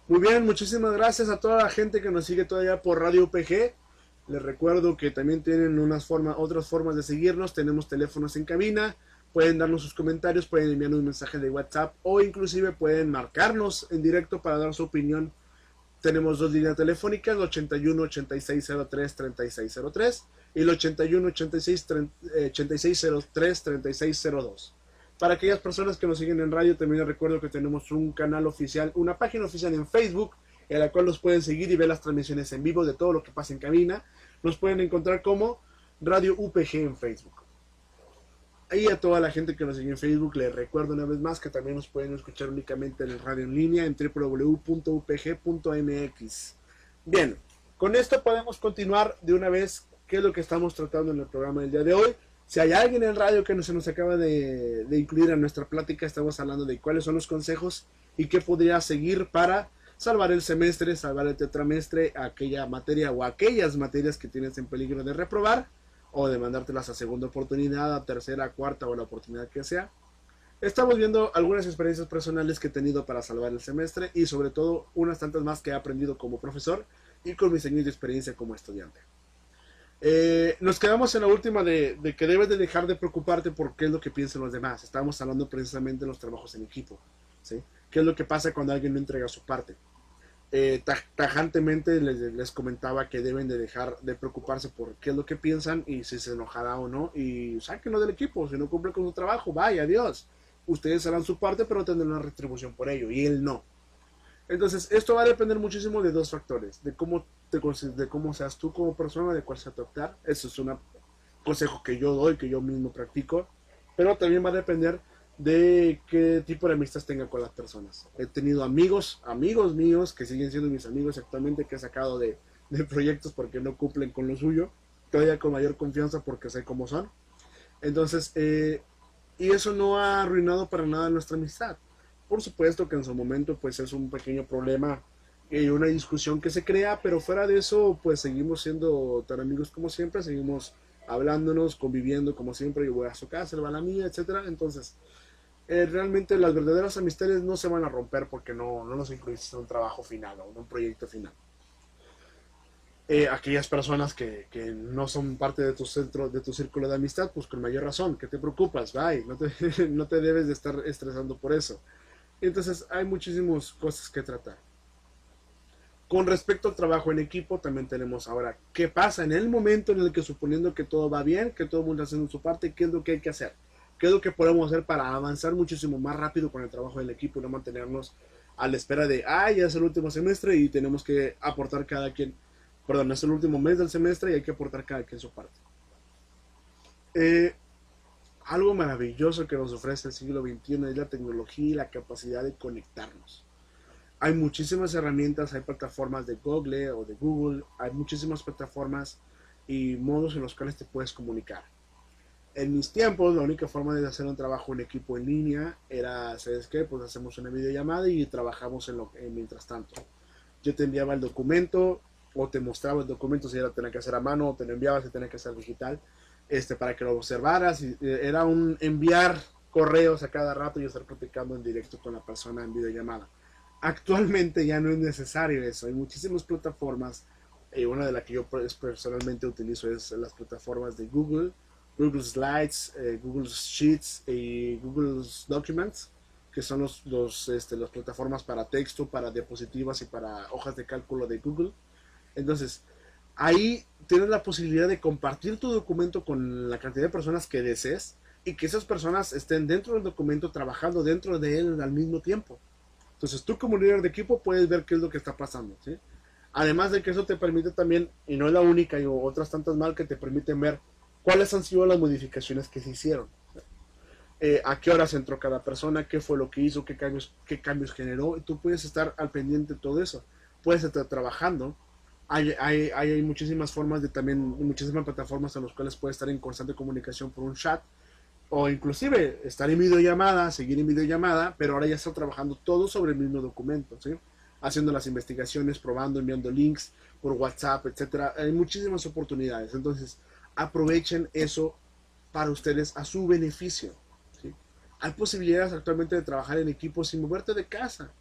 Muy bien, muchísimas gracias a toda la gente que nos sigue todavía por Radio UPG. Les recuerdo que también tienen otras formas de seguirnos. Tenemos teléfonos en cabina, pueden darnos sus comentarios, pueden enviarnos un mensaje de WhatsApp o inclusive pueden marcarnos en directo para dar su opinión. Tenemos dos líneas telefónicas, el 81 8603 3603 y el 81 8603 3602. Para aquellas personas que nos siguen en radio, también les recuerdo que tenemos un canal oficial, una página oficial en Facebook, en la cual nos pueden seguir y ver las transmisiones en vivo de todo lo que pasa en cabina. Nos pueden encontrar como Radio UPG en Facebook. Y a toda la gente que nos sigue en Facebook, les recuerdo una vez más que también nos pueden escuchar únicamente en el radio en línea en www.upg.mx. Bien, con esto podemos continuar de una vez qué es lo que estamos tratando en el programa del día de hoy. Si hay alguien en el radio que se nos acaba de incluir en nuestra plática, estamos hablando de cuáles son los consejos y qué podría seguir para salvar el semestre, salvar el tetramestre, aquella materia o aquellas materias que tienes en peligro de reprobar o de mandártelas a segunda oportunidad, a tercera, a cuarta o la oportunidad que sea. Estamos viendo algunas experiencias personales que he tenido para salvar el semestre y sobre todo unas tantas más que he aprendido como profesor y con mis años de experiencia como estudiante. Nos quedamos en la última de que debes de dejar de preocuparte por qué es lo que piensan los demás. Estábamos hablando precisamente de los trabajos en equipo, ¿sí? ¿Qué es lo que pasa cuando alguien no entrega su parte? Tajantemente les comentaba que deben de dejar de preocuparse por qué es lo que piensan y si se enojará o no, y sáquenlo del equipo. Si no cumple con su trabajo, vaya, adiós. Ustedes harán su parte, pero tendrán una retribución por ello, y él no. Entonces, esto va a depender muchísimo de dos factores: de cómo seas tú como persona, de cuál sea tu actuar. Eso es un consejo que yo doy, que yo mismo practico, pero también va a depender de qué tipo de amistad tenga con las personas. He tenido amigos míos que siguen siendo mis amigos actualmente, que he sacado de proyectos porque no cumplen con lo suyo, todavía con mayor confianza porque sé cómo son. Entonces, y eso no ha arruinado para nada nuestra amistad. Por supuesto que en su momento pues es un pequeño problema y una discusión que se crea, pero fuera de eso pues seguimos siendo tan amigos como siempre, seguimos hablándonos, conviviendo como siempre. Yo voy a su casa, él va a la mía, etcétera. Entonces, realmente las verdaderas amistades no se van a romper porque no nos incluiste en un trabajo final o en un proyecto final. Aquellas personas que no son parte de tu centro, de tu círculo de amistad, pues con mayor razón, que te preocupas, bye, no te debes de estar estresando por eso. Entonces hay muchísimas cosas que tratar. Con respecto al trabajo en equipo, también tenemos ahora qué pasa en el momento en el que, suponiendo que todo va bien, que todo el mundo está haciendo su parte, qué es lo que hay que hacer, qué es lo que podemos hacer para avanzar muchísimo más rápido con el trabajo del equipo y no mantenernos a la espera de, ya es el último semestre y tenemos que aportar cada quien, perdón, es el último mes del semestre y hay que aportar cada quien su parte. Algo maravilloso que nos ofrece el siglo XXI es la tecnología y la capacidad de conectarnos. Hay muchísimas herramientas, hay plataformas de Google o de Google, hay muchísimas plataformas y modos en los cuales te puedes comunicar. En mis tiempos, la única forma de hacer un trabajo en equipo en línea era, ¿sabes qué? Pues hacemos una videollamada y trabajamos mientras tanto. Yo te enviaba el documento o te mostraba el documento si era tener que hacer a mano, o te lo enviaba si tenía que hacer digital, para que lo observaras. Y, era un enviar correos a cada rato y estar platicando en directo con la persona en videollamada. Actualmente ya no es necesario eso. Hay muchísimas plataformas. Una de las que yo personalmente utilizo es las plataformas de Google Slides, Google Sheets y Google Documents, que son las plataformas para texto, para diapositivas y para hojas de cálculo de Google. Entonces, ahí tienes la posibilidad de compartir tu documento con la cantidad de personas que desees y que esas personas estén dentro del documento, trabajando dentro de él al mismo tiempo. Entonces, tú como líder de equipo puedes ver qué es lo que está pasando, ¿sí? Además de que eso te permite también, y no es la única, y otras tantas más que te permiten ver cuáles han sido las modificaciones que se hicieron, a qué horas entró cada persona, qué fue lo que hizo, qué cambios generó, y tú puedes estar al pendiente de todo eso. Puedes estar trabajando. Hay muchísimas formas de también, muchísimas plataformas en las cuales puedes estar en constante comunicación por un chat, o inclusive estar en videollamada, seguir en videollamada, pero ahora ya está trabajando todo sobre el mismo documento, ¿sí? Haciendo las investigaciones, probando, enviando links por WhatsApp, etcétera. Hay muchísimas oportunidades. Entonces, aprovechen eso para ustedes a su beneficio, ¿sí? Hay posibilidades actualmente de trabajar en equipo sin moverte de casa.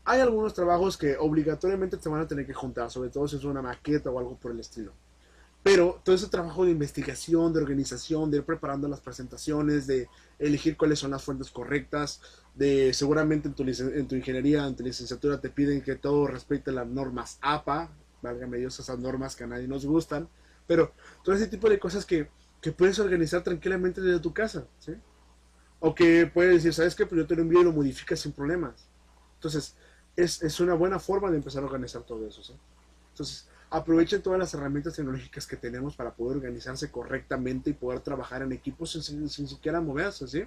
Hay algunos trabajos que obligatoriamente te van a tener que juntar, sobre todo si es una maqueta o algo por el estilo. Pero todo ese trabajo de investigación, de organización, de ir preparando las presentaciones, de elegir cuáles son las fuentes correctas, de seguramente en tu ingeniería, en tu licenciatura te piden que todo respecte las normas APA, válgame Dios, esas normas que a nadie nos gustan, pero todo ese tipo de cosas que puedes organizar tranquilamente desde tu casa, ¿sí? O que puedes decir, ¿sabes qué? Pues yo te lo envío y lo modificas sin problemas. Entonces, es una buena forma de empezar a organizar todo eso, ¿sí? Entonces, aprovechen todas las herramientas tecnológicas que tenemos para poder organizarse correctamente y poder trabajar en equipos sin siquiera moverse, ¿sí?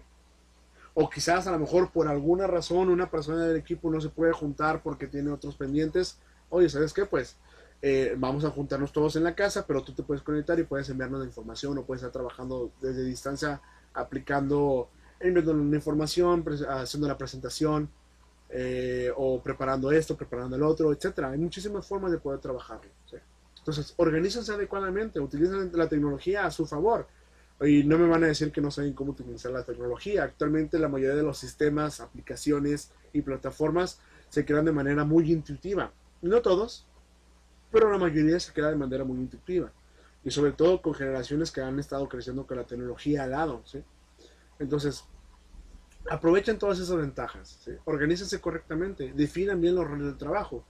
O quizás a lo mejor por alguna razón una persona del equipo no se puede juntar porque tiene otros pendientes. Oye, ¿sabes qué? Pues vamos a juntarnos todos en la casa, pero tú te puedes conectar y puedes enviarnos la información o puedes estar trabajando desde distancia, aplicando, enviando la información, haciendo la presentación, o preparando esto, preparando el otro, etcétera. Hay muchísimas formas de poder trabajarlo, ¿sí? Entonces, organícense adecuadamente, utilicen la tecnología a su favor. Y no me van a decir que no saben cómo utilizar la tecnología. Actualmente la mayoría de los sistemas, aplicaciones y plataformas se crean de manera muy intuitiva. No todos, pero la mayoría se crea de manera muy intuitiva. Y sobre todo con generaciones que han estado creciendo con la tecnología al lado, ¿sí? Entonces, aprovechen todas esas ventajas, ¿sí? Organícense correctamente, definan bien los roles de trabajo.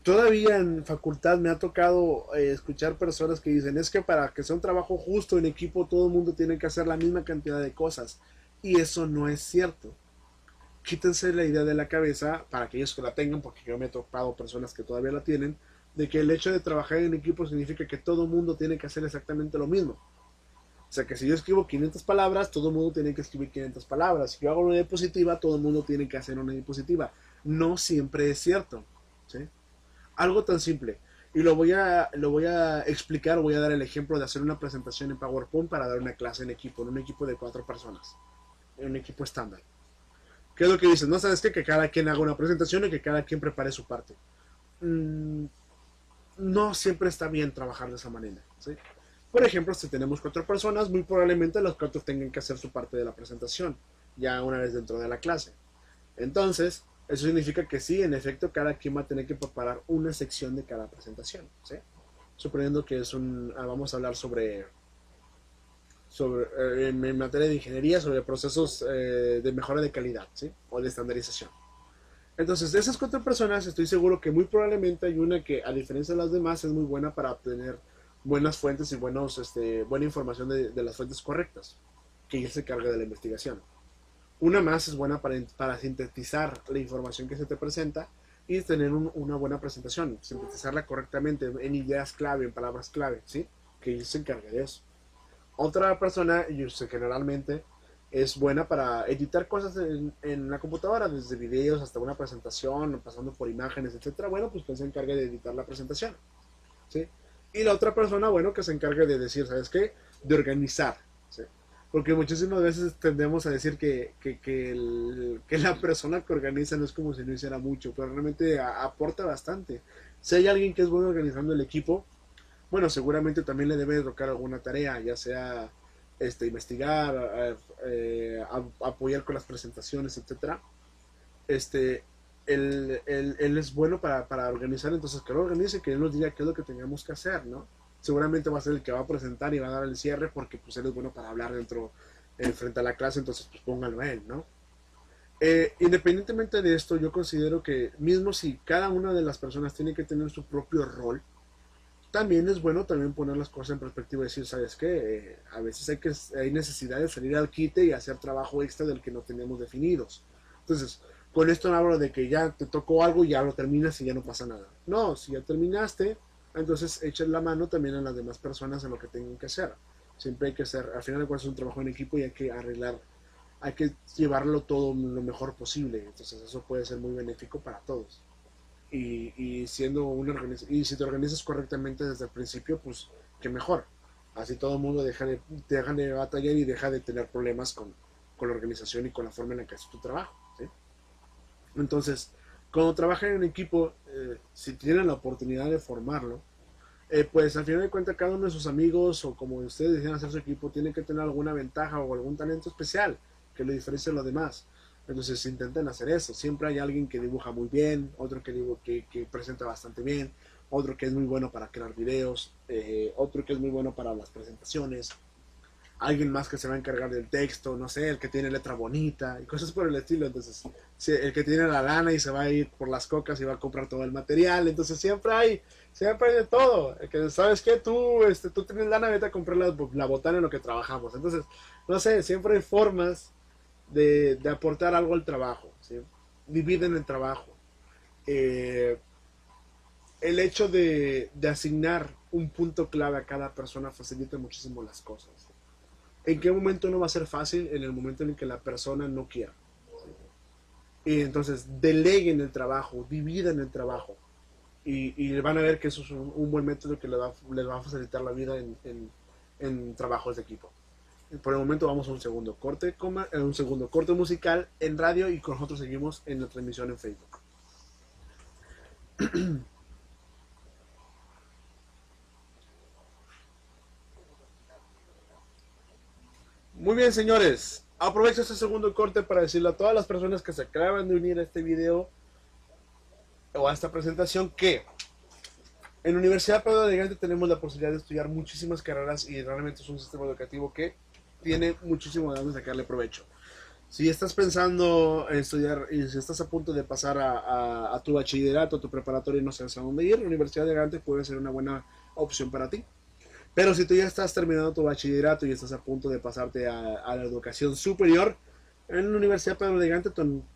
Todavía en facultad me ha tocado escuchar personas que dicen, es que para que sea un trabajo justo en equipo todo el mundo tiene que hacer la misma cantidad de cosas. Y eso no es cierto. Quítense la idea de la cabeza, para aquellos que la tengan, porque yo me he topado personas que todavía la tienen, de que el hecho de trabajar en equipo significa que todo el mundo tiene que hacer exactamente lo mismo. O sea que si yo escribo 500 palabras, todo el mundo tiene que escribir 500 palabras. Si yo hago una diapositiva, todo el mundo tiene que hacer una diapositiva. No siempre es cierto, ¿sí? Algo tan simple. Y lo voy a explicar, voy a dar el ejemplo de hacer una presentación en PowerPoint para dar una clase en equipo, en un equipo de 4 personas, en un equipo estándar. ¿Qué es lo que dicen? No sabes qué, que cada quien haga una presentación y que cada quien prepare su parte. No siempre está bien trabajar de esa manera, ¿sí? Por ejemplo, si tenemos 4 personas, muy probablemente los 4 tengan que hacer su parte de la presentación, ya una vez dentro de la clase. Entonces, eso significa que sí, en efecto, cada quien va a tener que preparar una sección de cada presentación, ¿sí? Suponiendo que vamos a hablar sobre en materia de ingeniería, sobre procesos de mejora de calidad, ¿sí? O de estandarización. Entonces, de esas 4 personas, estoy seguro que muy probablemente hay una que, a diferencia de las demás, es muy buena para obtener buenas fuentes y buena información de las fuentes correctas, que ella se carga de la investigación. Una más es buena para sintetizar la información que se te presenta y tener una buena presentación, sintetizarla correctamente en ideas clave, en palabras clave, ¿sí? Que ella se encargue de eso. Otra persona, generalmente, es buena para editar cosas en la computadora, desde videos hasta una presentación, pasando por imágenes, etcétera. Bueno, pues que se encargue de editar la presentación, ¿sí? Y la otra persona, bueno, que se encargue de decir, ¿sabes qué? De organizar, ¿sí? Porque muchísimas veces tendemos a decir que la persona que organiza no es como si no hiciera mucho, pero realmente aporta bastante. Si hay alguien que es bueno organizando el equipo, bueno, seguramente también le debe tocar alguna tarea, ya sea investigar, apoyar con las presentaciones, etcétera. Este, él es bueno para organizar, entonces que lo organice, que él nos diga qué es lo que tengamos que hacer, ¿no? Seguramente va a ser el que va a presentar y va a dar el cierre, porque pues él es bueno para hablar frente a la clase, entonces pues póngalo a él, ¿no? Independientemente de esto, yo considero que mismo si cada una de las personas tiene que tener su propio rol, también es bueno también poner las cosas en perspectiva y decir, ¿sabes qué? A veces hay necesidad de salir al quite y hacer trabajo extra del que no tenemos definidos. Entonces, Con esto no hablo de que ya te tocó algo y ya lo terminas y ya no pasa nada. No, si ya terminaste, entonces echen la mano también a las demás personas en lo que tengan que hacer. Siempre hay que hacer, al final de cuentas es un trabajo en equipo y hay que arreglar, hay que llevarlo todo lo mejor posible. Entonces eso puede ser muy benéfico para todos. Y siendo y si te organizas correctamente desde el principio, pues que mejor. Así todo el mundo deja de batallar y deja de tener problemas con la organización y con la forma en la que haces tu trabajo. ¿Sí? Entonces, cuando trabajan en equipo, si tienen la oportunidad de formarlo, pues al final de cuentas cada uno de sus amigos o como ustedes decían hacer su equipo tiene que tener alguna ventaja o algún talento especial que lo diferencie de los demás. Entonces intenten hacer eso. Siempre hay alguien que dibuja muy bien, otro que presenta bastante bien, otro que es muy bueno para crear videos, otro que es muy bueno para las presentaciones, alguien más que se va a encargar del texto, no sé, el que tiene letra bonita y cosas por el estilo. Entonces, sí, el que tiene la lana y se va a ir por las cocas y va a comprar todo el material. Entonces, siempre hay de todo. El que, ¿sabes qué? Tú tienes lana, vete a comprar la botana en lo que trabajamos. Entonces, no sé, siempre hay formas de aportar algo al trabajo, ¿sí? Dividen el trabajo. Eh, el hecho de asignar un punto clave a cada persona facilita muchísimo las cosas. ¿En qué momento no va a ser fácil? En el momento en el que la persona no quiera. Y entonces deleguen el trabajo, dividan el trabajo. Y van a ver que eso es un buen método que les va a facilitar la vida en trabajos de equipo. Por el momento vamos a un segundo corte musical en radio y con nosotros seguimos en la transmisión en Facebook. Muy bien, señores. Aprovecho este segundo corte para decirle a todas las personas que se acaban de unir a este video o a esta presentación que en la Universidad Pedro de Gante tenemos la posibilidad de estudiar muchísimas carreras y realmente es un sistema educativo que tiene muchísimo de dónde sacarle provecho. Si estás pensando en estudiar y si estás a punto de pasar a tu bachillerato, a tu preparatoria y no sabes a dónde ir, la Universidad de Gante puede ser una buena opción para ti. Pero si tú ya estás terminando tu bachillerato y estás a punto de pasarte a la educación superior, en la Universidad Pedro de Gante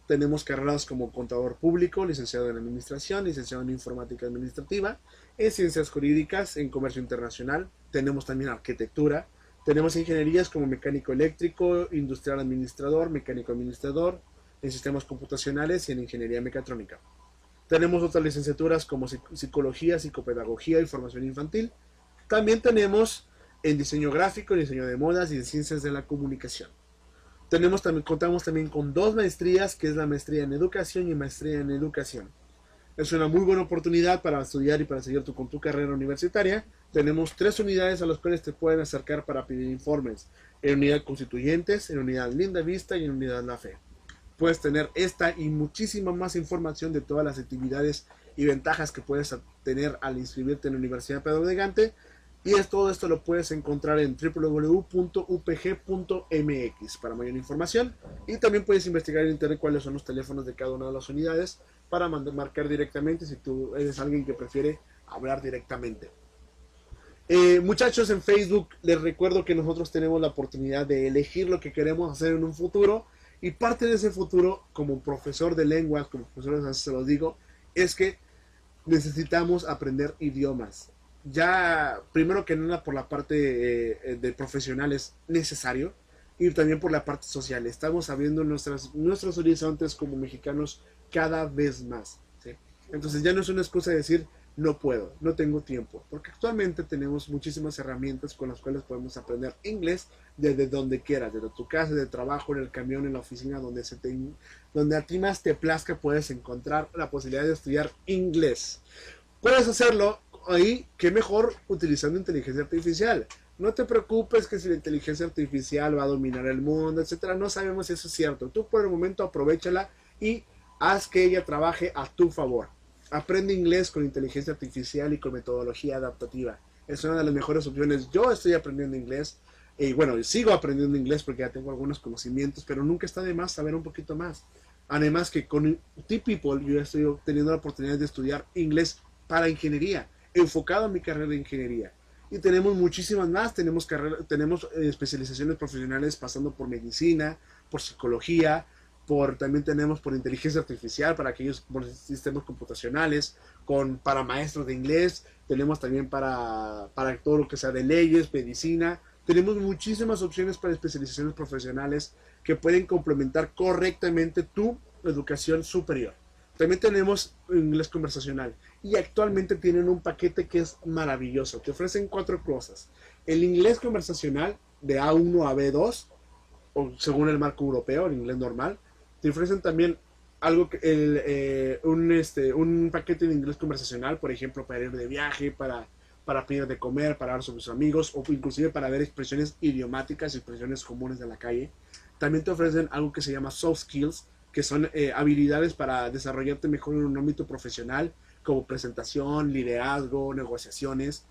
tenemos carreras como contador público, licenciado en administración, licenciado en informática administrativa, en ciencias jurídicas, en comercio internacional, tenemos también arquitectura, tenemos ingenierías como mecánico eléctrico, industrial administrador, mecánico administrador, en sistemas computacionales y en ingeniería mecatrónica. Tenemos otras licenciaturas como psicología, psicopedagogía y formación infantil. También tenemos en diseño gráfico, diseño de modas y en ciencias de la comunicación. Contamos también con 2 maestrías, que es la maestría en educación y maestría en educación. Es una muy buena oportunidad para estudiar y para seguir con tu carrera universitaria. Tenemos 3 unidades a las cuales te pueden acercar para pedir informes. En unidad Constituyentes, en unidad Linda Vista y en unidad La Fe. Puedes tener esta y muchísima más información de todas las actividades y ventajas que puedes tener al inscribirte en la Universidad Pedro de Gante. Y todo esto lo puedes encontrar en www.upg.mx para mayor información. Y también puedes investigar en internet cuáles son los teléfonos de cada una de las unidades para marcar directamente si tú eres alguien que prefiere hablar directamente. Muchachos, en Facebook les recuerdo que nosotros tenemos la oportunidad de elegir lo que queremos hacer en un futuro. Y parte de ese futuro, como profesor de lenguas, como profesor de se los digo, es que necesitamos aprender idiomas. Ya, primero que nada, por la parte de profesional es necesario y también por la parte social. Estamos abriendo nuestros horizontes como mexicanos cada vez más, ¿sí? Entonces ya no es una excusa de decir no puedo, no tengo tiempo, porque actualmente tenemos muchísimas herramientas con las cuales podemos aprender inglés desde donde quieras, desde tu casa, de trabajo, en el camión, en la oficina, donde a ti más te plazca, puedes encontrar la posibilidad de estudiar inglés. Puedes hacerlo ahí, qué mejor utilizando inteligencia artificial. No te preocupes que si la inteligencia artificial va a dominar el mundo, etcétera. No sabemos si eso es cierto. Tú por el momento aprovéchala y haz que ella trabaje a tu favor. Aprende inglés con inteligencia artificial y con metodología adaptativa. Es una de las mejores opciones. Yo estoy aprendiendo inglés. Y bueno, sigo aprendiendo inglés porque ya tengo algunos conocimientos, pero nunca está de más saber un poquito más. Además que con T-People yo ya estoy teniendo la oportunidad de estudiar inglés para ingeniería, enfocado en mi carrera de ingeniería. Y tenemos muchísimas más, tenemos especializaciones profesionales pasando por medicina, por psicología, también tenemos por inteligencia artificial para aquellos por sistemas computacionales, para maestros de inglés, tenemos también para todo lo que sea de leyes, medicina. Tenemos muchísimas opciones para especializaciones profesionales que pueden complementar correctamente tu educación superior. También tenemos inglés conversacional y actualmente tienen un paquete que es maravilloso. Te ofrecen 4 cosas. El inglés conversacional de A1 a B2, o según el marco europeo, el inglés normal. Te ofrecen también un paquete de inglés conversacional, por ejemplo, para ir de viaje, para pedir de comer, para hablar sobre sus amigos, o inclusive para ver expresiones idiomáticas, expresiones comunes de la calle. También te ofrecen algo que se llama soft skills, que son habilidades para desarrollarte mejor en un ámbito profesional, como presentación, liderazgo, negociaciones.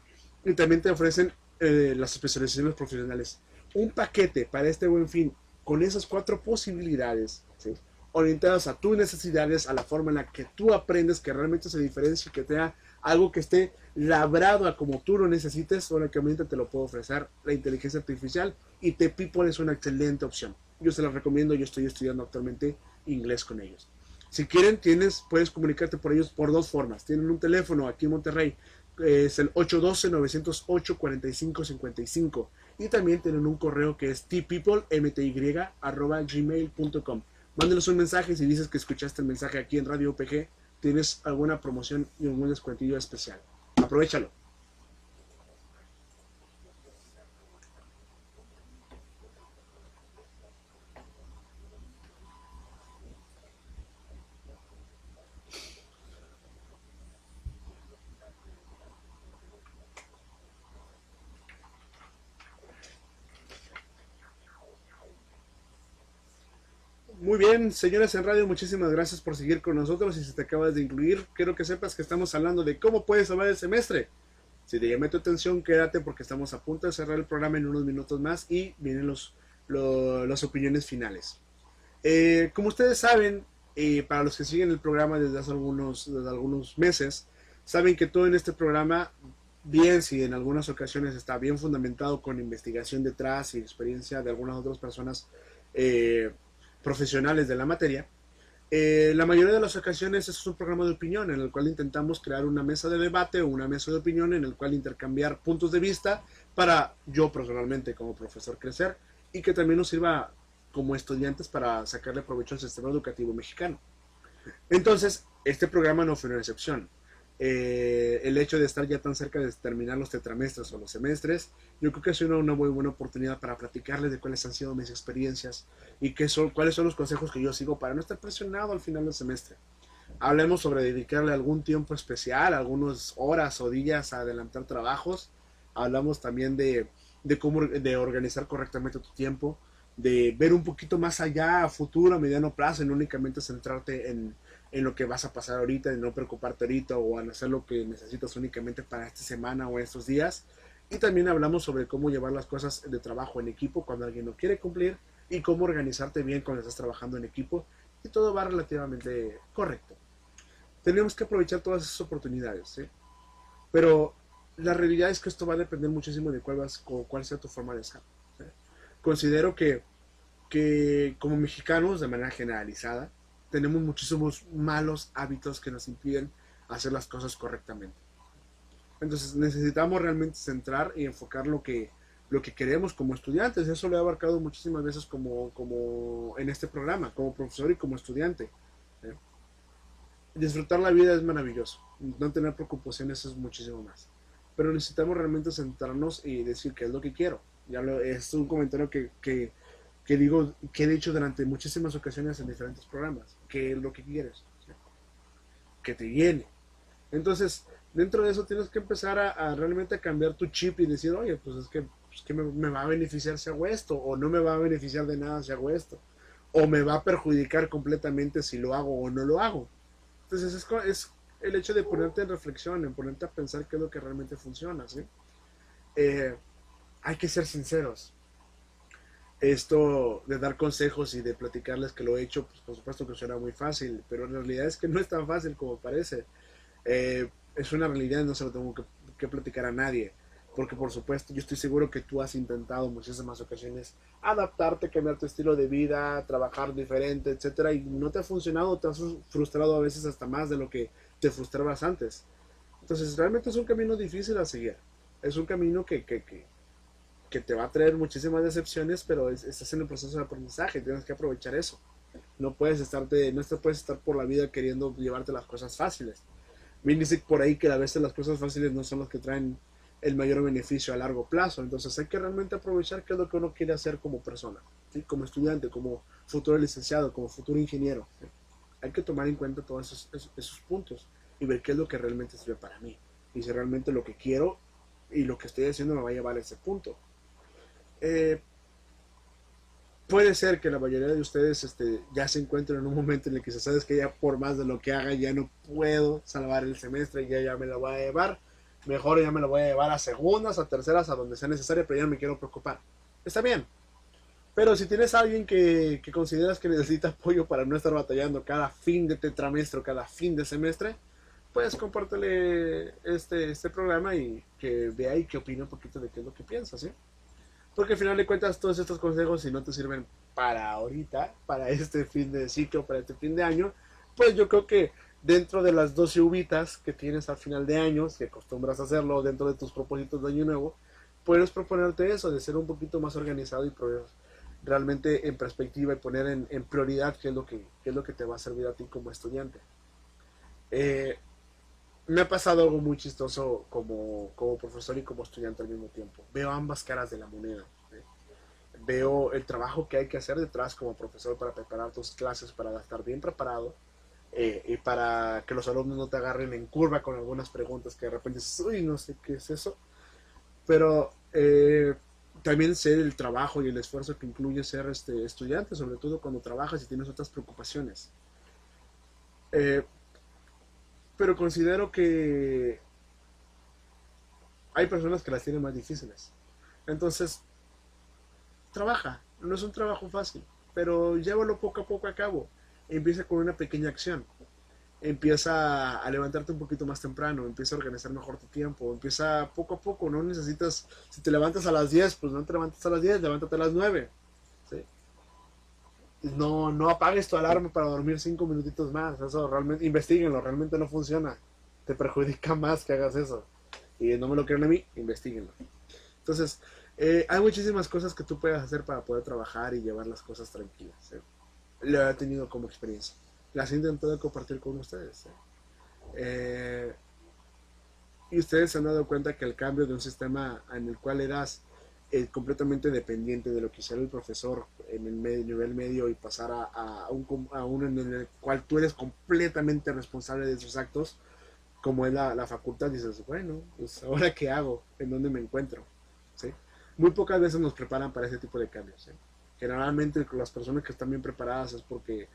Y también te ofrecen las especializaciones profesionales. Un paquete para este buen fin con esas 4 posibilidades, ¿sí?, orientadas a tus necesidades, a la forma en la que tú aprendes, que realmente se diferencie, que tenga algo que esté labrado a como tú lo necesites. Únicamente te lo puedo ofrecer la inteligencia artificial, y Tepeople es una excelente opción. Yo se las recomiendo. Yo estoy estudiando actualmente inglés con ellos. Si quieren, puedes comunicarte por ellos por 2 formas. Tienen un teléfono aquí en Monterrey, es el 812-908-4555, y también tienen un correo que es tpeople@gmail.com. Mándenos un mensaje. Si dices que escuchaste el mensaje aquí en Radio UPG, tienes alguna promoción y un descuentillo especial. Aprovechalo. Muy bien, señores en radio, muchísimas gracias por seguir con nosotros. Y si te acabas de incluir, quiero que sepas que estamos hablando de cómo puedes salvar el semestre. Si te llamé tu atención, quédate, porque estamos a punto de cerrar el programa en unos minutos más y vienen las opiniones finales. Como ustedes saben, para los que siguen el programa desde algunos meses, saben que todo en este programa, bien si en algunas ocasiones está bien fundamentado con investigación detrás y experiencia de algunas otras personas profesionales de la materia, la mayoría de las ocasiones es un programa de opinión en el cual intentamos crear una mesa de debate o una mesa de opinión en el cual intercambiar puntos de vista para yo personalmente como profesor crecer, y que también nos sirva como estudiantes para sacarle provecho al sistema educativo mexicano. Entonces, este programa no fue una excepción. El hecho de estar ya tan cerca de terminar los tetramestres o los semestres, yo creo que es una muy buena oportunidad para platicarles de cuáles han sido mis experiencias y cuáles son los consejos que yo sigo para no estar presionado al final del semestre. Hablemos sobre dedicarle algún tiempo especial, algunas horas o días a adelantar trabajos. Hablamos también de cómo de organizar correctamente tu tiempo, de ver un poquito más allá, a futuro, a mediano plazo, y no únicamente centrarte en lo que vas a pasar ahorita, de no preocuparte ahorita o en hacer lo que necesitas únicamente para esta semana o estos días. Y también hablamos sobre cómo llevar las cosas de trabajo en equipo cuando alguien no quiere cumplir, y cómo organizarte bien cuando estás trabajando en equipo, y todo va relativamente correcto. Tenemos que aprovechar todas esas oportunidades, ¿sí? Pero la realidad es que esto va a depender muchísimo de cuál sea tu forma de ser, ¿sí? Considero que como mexicanos, de manera generalizada, tenemos muchísimos malos hábitos que nos impiden hacer las cosas correctamente. Entonces necesitamos realmente centrar y enfocar lo que queremos como estudiantes. Eso lo he abarcado muchísimas veces como en este programa, como profesor y como estudiante. ¿Eh? Disfrutar la vida es maravilloso. No tener preocupaciones es muchísimo más. Pero necesitamos realmente centrarnos y decir qué es lo que quiero. Es un comentario que digo, que he dicho durante muchísimas ocasiones en diferentes programas. ¿Qué es lo que quieres? ¿Sí? Que te llene. Entonces, dentro de eso tienes que empezar a realmente cambiar tu chip y decir, oye, pues que me va a beneficiar si hago esto, o no me va a beneficiar de nada si hago esto, o me va a perjudicar completamente si lo hago o no lo hago. Entonces es el hecho de ponerte en reflexión, en ponerte a pensar qué es lo que realmente funciona, ¿sí? Eh, Hay que ser sinceros. Esto de dar consejos y de platicarles que lo he hecho, pues por supuesto que suena muy fácil, pero en realidad es que no es tan fácil como parece. Es una realidad, no se lo tengo que platicar a nadie. Porque por supuesto, yo estoy seguro que tú has intentado muchísimas ocasiones adaptarte, cambiar tu estilo de vida, trabajar diferente, etcétera, y no te ha funcionado, te has frustrado a veces hasta más de lo que te frustrabas antes. Entonces, realmente es un camino difícil a seguir. Es un camino que te va a traer muchísimas decepciones, pero estás en el proceso de aprendizaje, tienes que aprovechar eso. No te puedes estar por la vida queriendo llevarte las cosas fáciles. Bien dice por ahí que a veces las cosas fáciles no son las que traen el mayor beneficio a largo plazo. Entonces hay que realmente aprovechar qué es lo que uno quiere hacer como persona, ¿sí? Como estudiante, como futuro licenciado, como futuro ingeniero, ¿sí? Hay que tomar en cuenta todos esos puntos y ver qué es lo que realmente sirve para mí. Y si realmente lo que quiero y lo que estoy haciendo me va a llevar a ese punto. Eh, Puede ser que la mayoría de ustedes ya se encuentren en un momento en el que se sabes que ya por más de lo que haga ya no puedo salvar el semestre, ya me la voy a llevar, mejor ya me la voy a llevar a segundas, a terceras, a donde sea necesario, pero ya no me quiero preocupar. Está bien, pero si tienes a alguien que consideras que necesita apoyo para no estar batallando cada fin de tetramestre, cada fin de semestre, pues compártele este programa y que vea y que opine un poquito de qué es lo que piensas, ¿sí? Porque al final de cuentas todos estos consejos, si no te sirven para ahorita, para este fin de ciclo, para este fin de año, pues yo creo que dentro de las 12 uvitas que tienes al final de año, si acostumbras a hacerlo dentro de tus propósitos de año nuevo, puedes proponerte eso, de ser un poquito más organizado y realmente en perspectiva y poner en prioridad qué es lo que te va a servir a ti como estudiante. Eh, Me ha pasado algo muy chistoso como profesor y como estudiante al mismo tiempo. Veo ambas caras de la moneda. ¿Eh? Veo el trabajo que hay que hacer detrás como profesor para preparar tus clases, para estar bien preparado y para que los alumnos no te agarren en curva con algunas preguntas que de repente dices, uy, no sé qué es eso. Pero también sé el trabajo y el esfuerzo que incluye ser estudiante, sobre todo cuando trabajas y tienes otras preocupaciones. Eh, pero considero que hay personas que las tienen más difíciles. Entonces, trabaja. No es un trabajo fácil, pero llévalo poco a poco a cabo. Empieza con una pequeña acción. Empieza a levantarte un poquito más temprano, empieza a organizar mejor tu tiempo, empieza poco a poco, no necesitas, si te levantas a las 10 pues no te levantas a las 10, levántate a las 9. ¿Sí? No apagues tu alarma para dormir 5 minutitos más, eso realmente, investiguenlo, realmente no funciona, te perjudica más que hagas eso. Y no me lo crean a mí, investiguenlo. Entonces, hay muchísimas cosas que tú puedes hacer para poder trabajar y llevar las cosas tranquilas. Lo he tenido como experiencia. Las he intentado compartir con ustedes. Y ustedes se han dado cuenta que el cambio de un sistema en el cual eras completamente dependiente de lo que hiciera el profesor en el nivel medio y pasar a uno en el cual tú eres completamente responsable de sus actos, como es la facultad, dices, bueno, pues ahora qué hago, en dónde me encuentro. ¿Sí? Muy pocas veces nos preparan para ese tipo de cambios. ¿Sí? Generalmente las personas que están bien preparadas es porque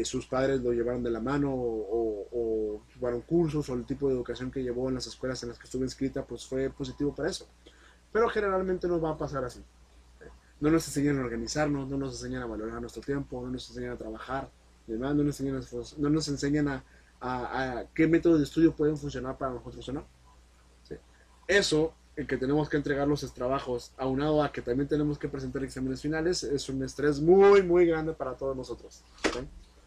sus padres lo llevaron de la mano o llevaron cursos o el tipo de educación que llevó en las escuelas en las que estuvo inscrita pues fue positivo para eso. Pero generalmente nos va a pasar así. No nos enseñan a organizarnos, no nos enseñan a valorar nuestro tiempo, no nos enseñan a trabajar, demás, no nos enseñan a qué métodos de estudio pueden funcionar para nosotros o no. ¿Sí? Eso, el que tenemos que entregar los trabajos, aunado a que también tenemos que presentar exámenes finales, es un estrés muy, muy grande para todos nosotros. ¿Sí?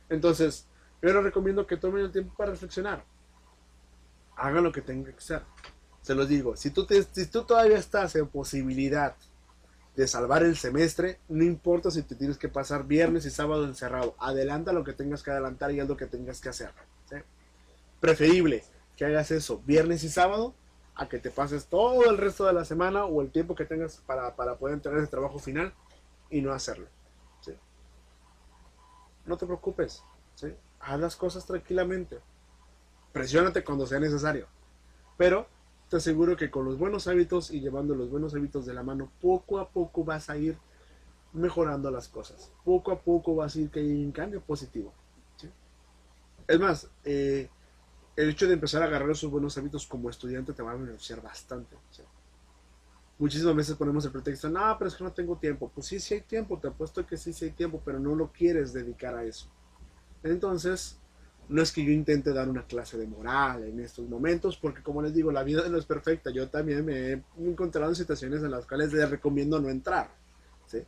Entonces, yo les recomiendo que tomen el tiempo para reflexionar. Hagan lo que tengan que hacer. Se los digo, si tú todavía estás en posibilidad de salvar el semestre, no importa si te tienes que pasar viernes y sábado encerrado. Adelanta lo que tengas que adelantar y haz lo que tengas que hacer. ¿Sí? Preferible que hagas eso viernes y sábado a que te pases todo el resto de la semana o el tiempo que tengas para poder entregar ese trabajo final y no hacerlo. ¿Sí? No te preocupes. ¿Sí? Haz las cosas tranquilamente. Presiónate cuando sea necesario. Pero te aseguro que con los buenos hábitos y llevando los buenos hábitos de la mano, poco a poco vas a ir mejorando las cosas. Poco a poco vas a ir que hay un cambio positivo. ¿Sí? Es más, el hecho de empezar a agarrar esos buenos hábitos como estudiante te va a beneficiar bastante. ¿Sí? Muchísimas veces ponemos el pretexto, no, pero es que no tengo tiempo. Pues sí, sí hay tiempo, te apuesto que sí, sí hay tiempo, pero no lo quieres dedicar a eso. Entonces, No es que yo intente dar una clase de moral en estos momentos, porque como les digo, la vida no es perfecta. Yo también me he encontrado en situaciones en las cuales les recomiendo no entrar, ¿sí?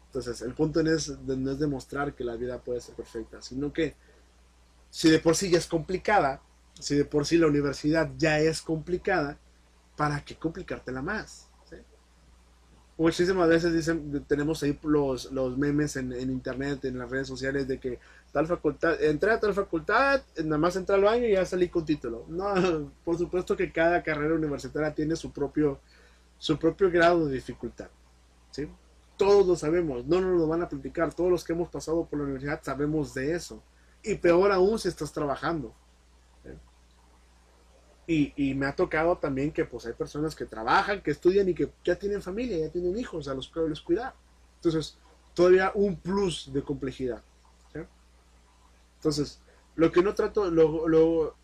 Entonces, el punto no es demostrar que la vida puede ser perfecta, sino que si de por sí ya es complicada, si de por sí la universidad ya es complicada, ¿para qué complicártela más? ¿Sí? Muchísimas veces dicen, tenemos ahí los memes en internet, en las redes sociales, de que tal facultad, entré a tal facultad, nada más entré al baño y ya salí con título. No, por supuesto que cada carrera universitaria tiene su propio grado de dificultad, ¿sí? Todos lo sabemos, no nos lo van a platicar, todos los que hemos pasado por la universidad sabemos de eso. Y peor aún si estás trabajando. ¿Sí? Y me ha tocado también que pues hay personas que trabajan, que estudian y que ya tienen familia, ya tienen hijos a los que les cuidar. Entonces, todavía un plus de complejidad. ¿Sí? Entonces, lo que no trato,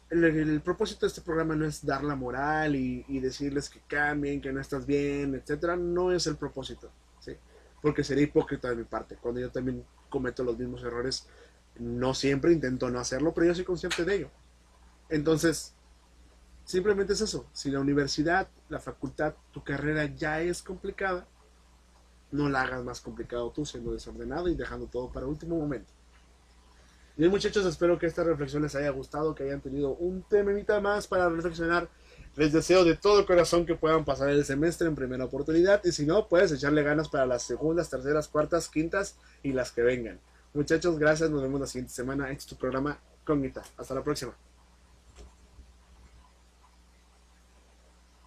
el propósito de este programa no es dar la moral y decirles que cambien, que no estás bien, etcétera. No es el propósito, ¿sí? Porque sería hipócrita de mi parte. Cuando yo también cometo los mismos errores, no siempre intento no hacerlo, pero yo soy consciente de ello. Entonces, simplemente es eso. Si la universidad, la facultad, tu carrera ya es complicada, no la hagas más complicado tú siendo desordenado y dejando todo para último momento. Bien, muchachos, espero que esta reflexión les haya gustado, que hayan tenido un temita más para reflexionar. Les deseo de todo corazón que puedan pasar el semestre en primera oportunidad, y si no, puedes echarle ganas para las segundas, terceras, cuartas, quintas y las que vengan. Muchachos, gracias, nos vemos la siguiente semana. Este es tu programa Cognita. Hasta la próxima.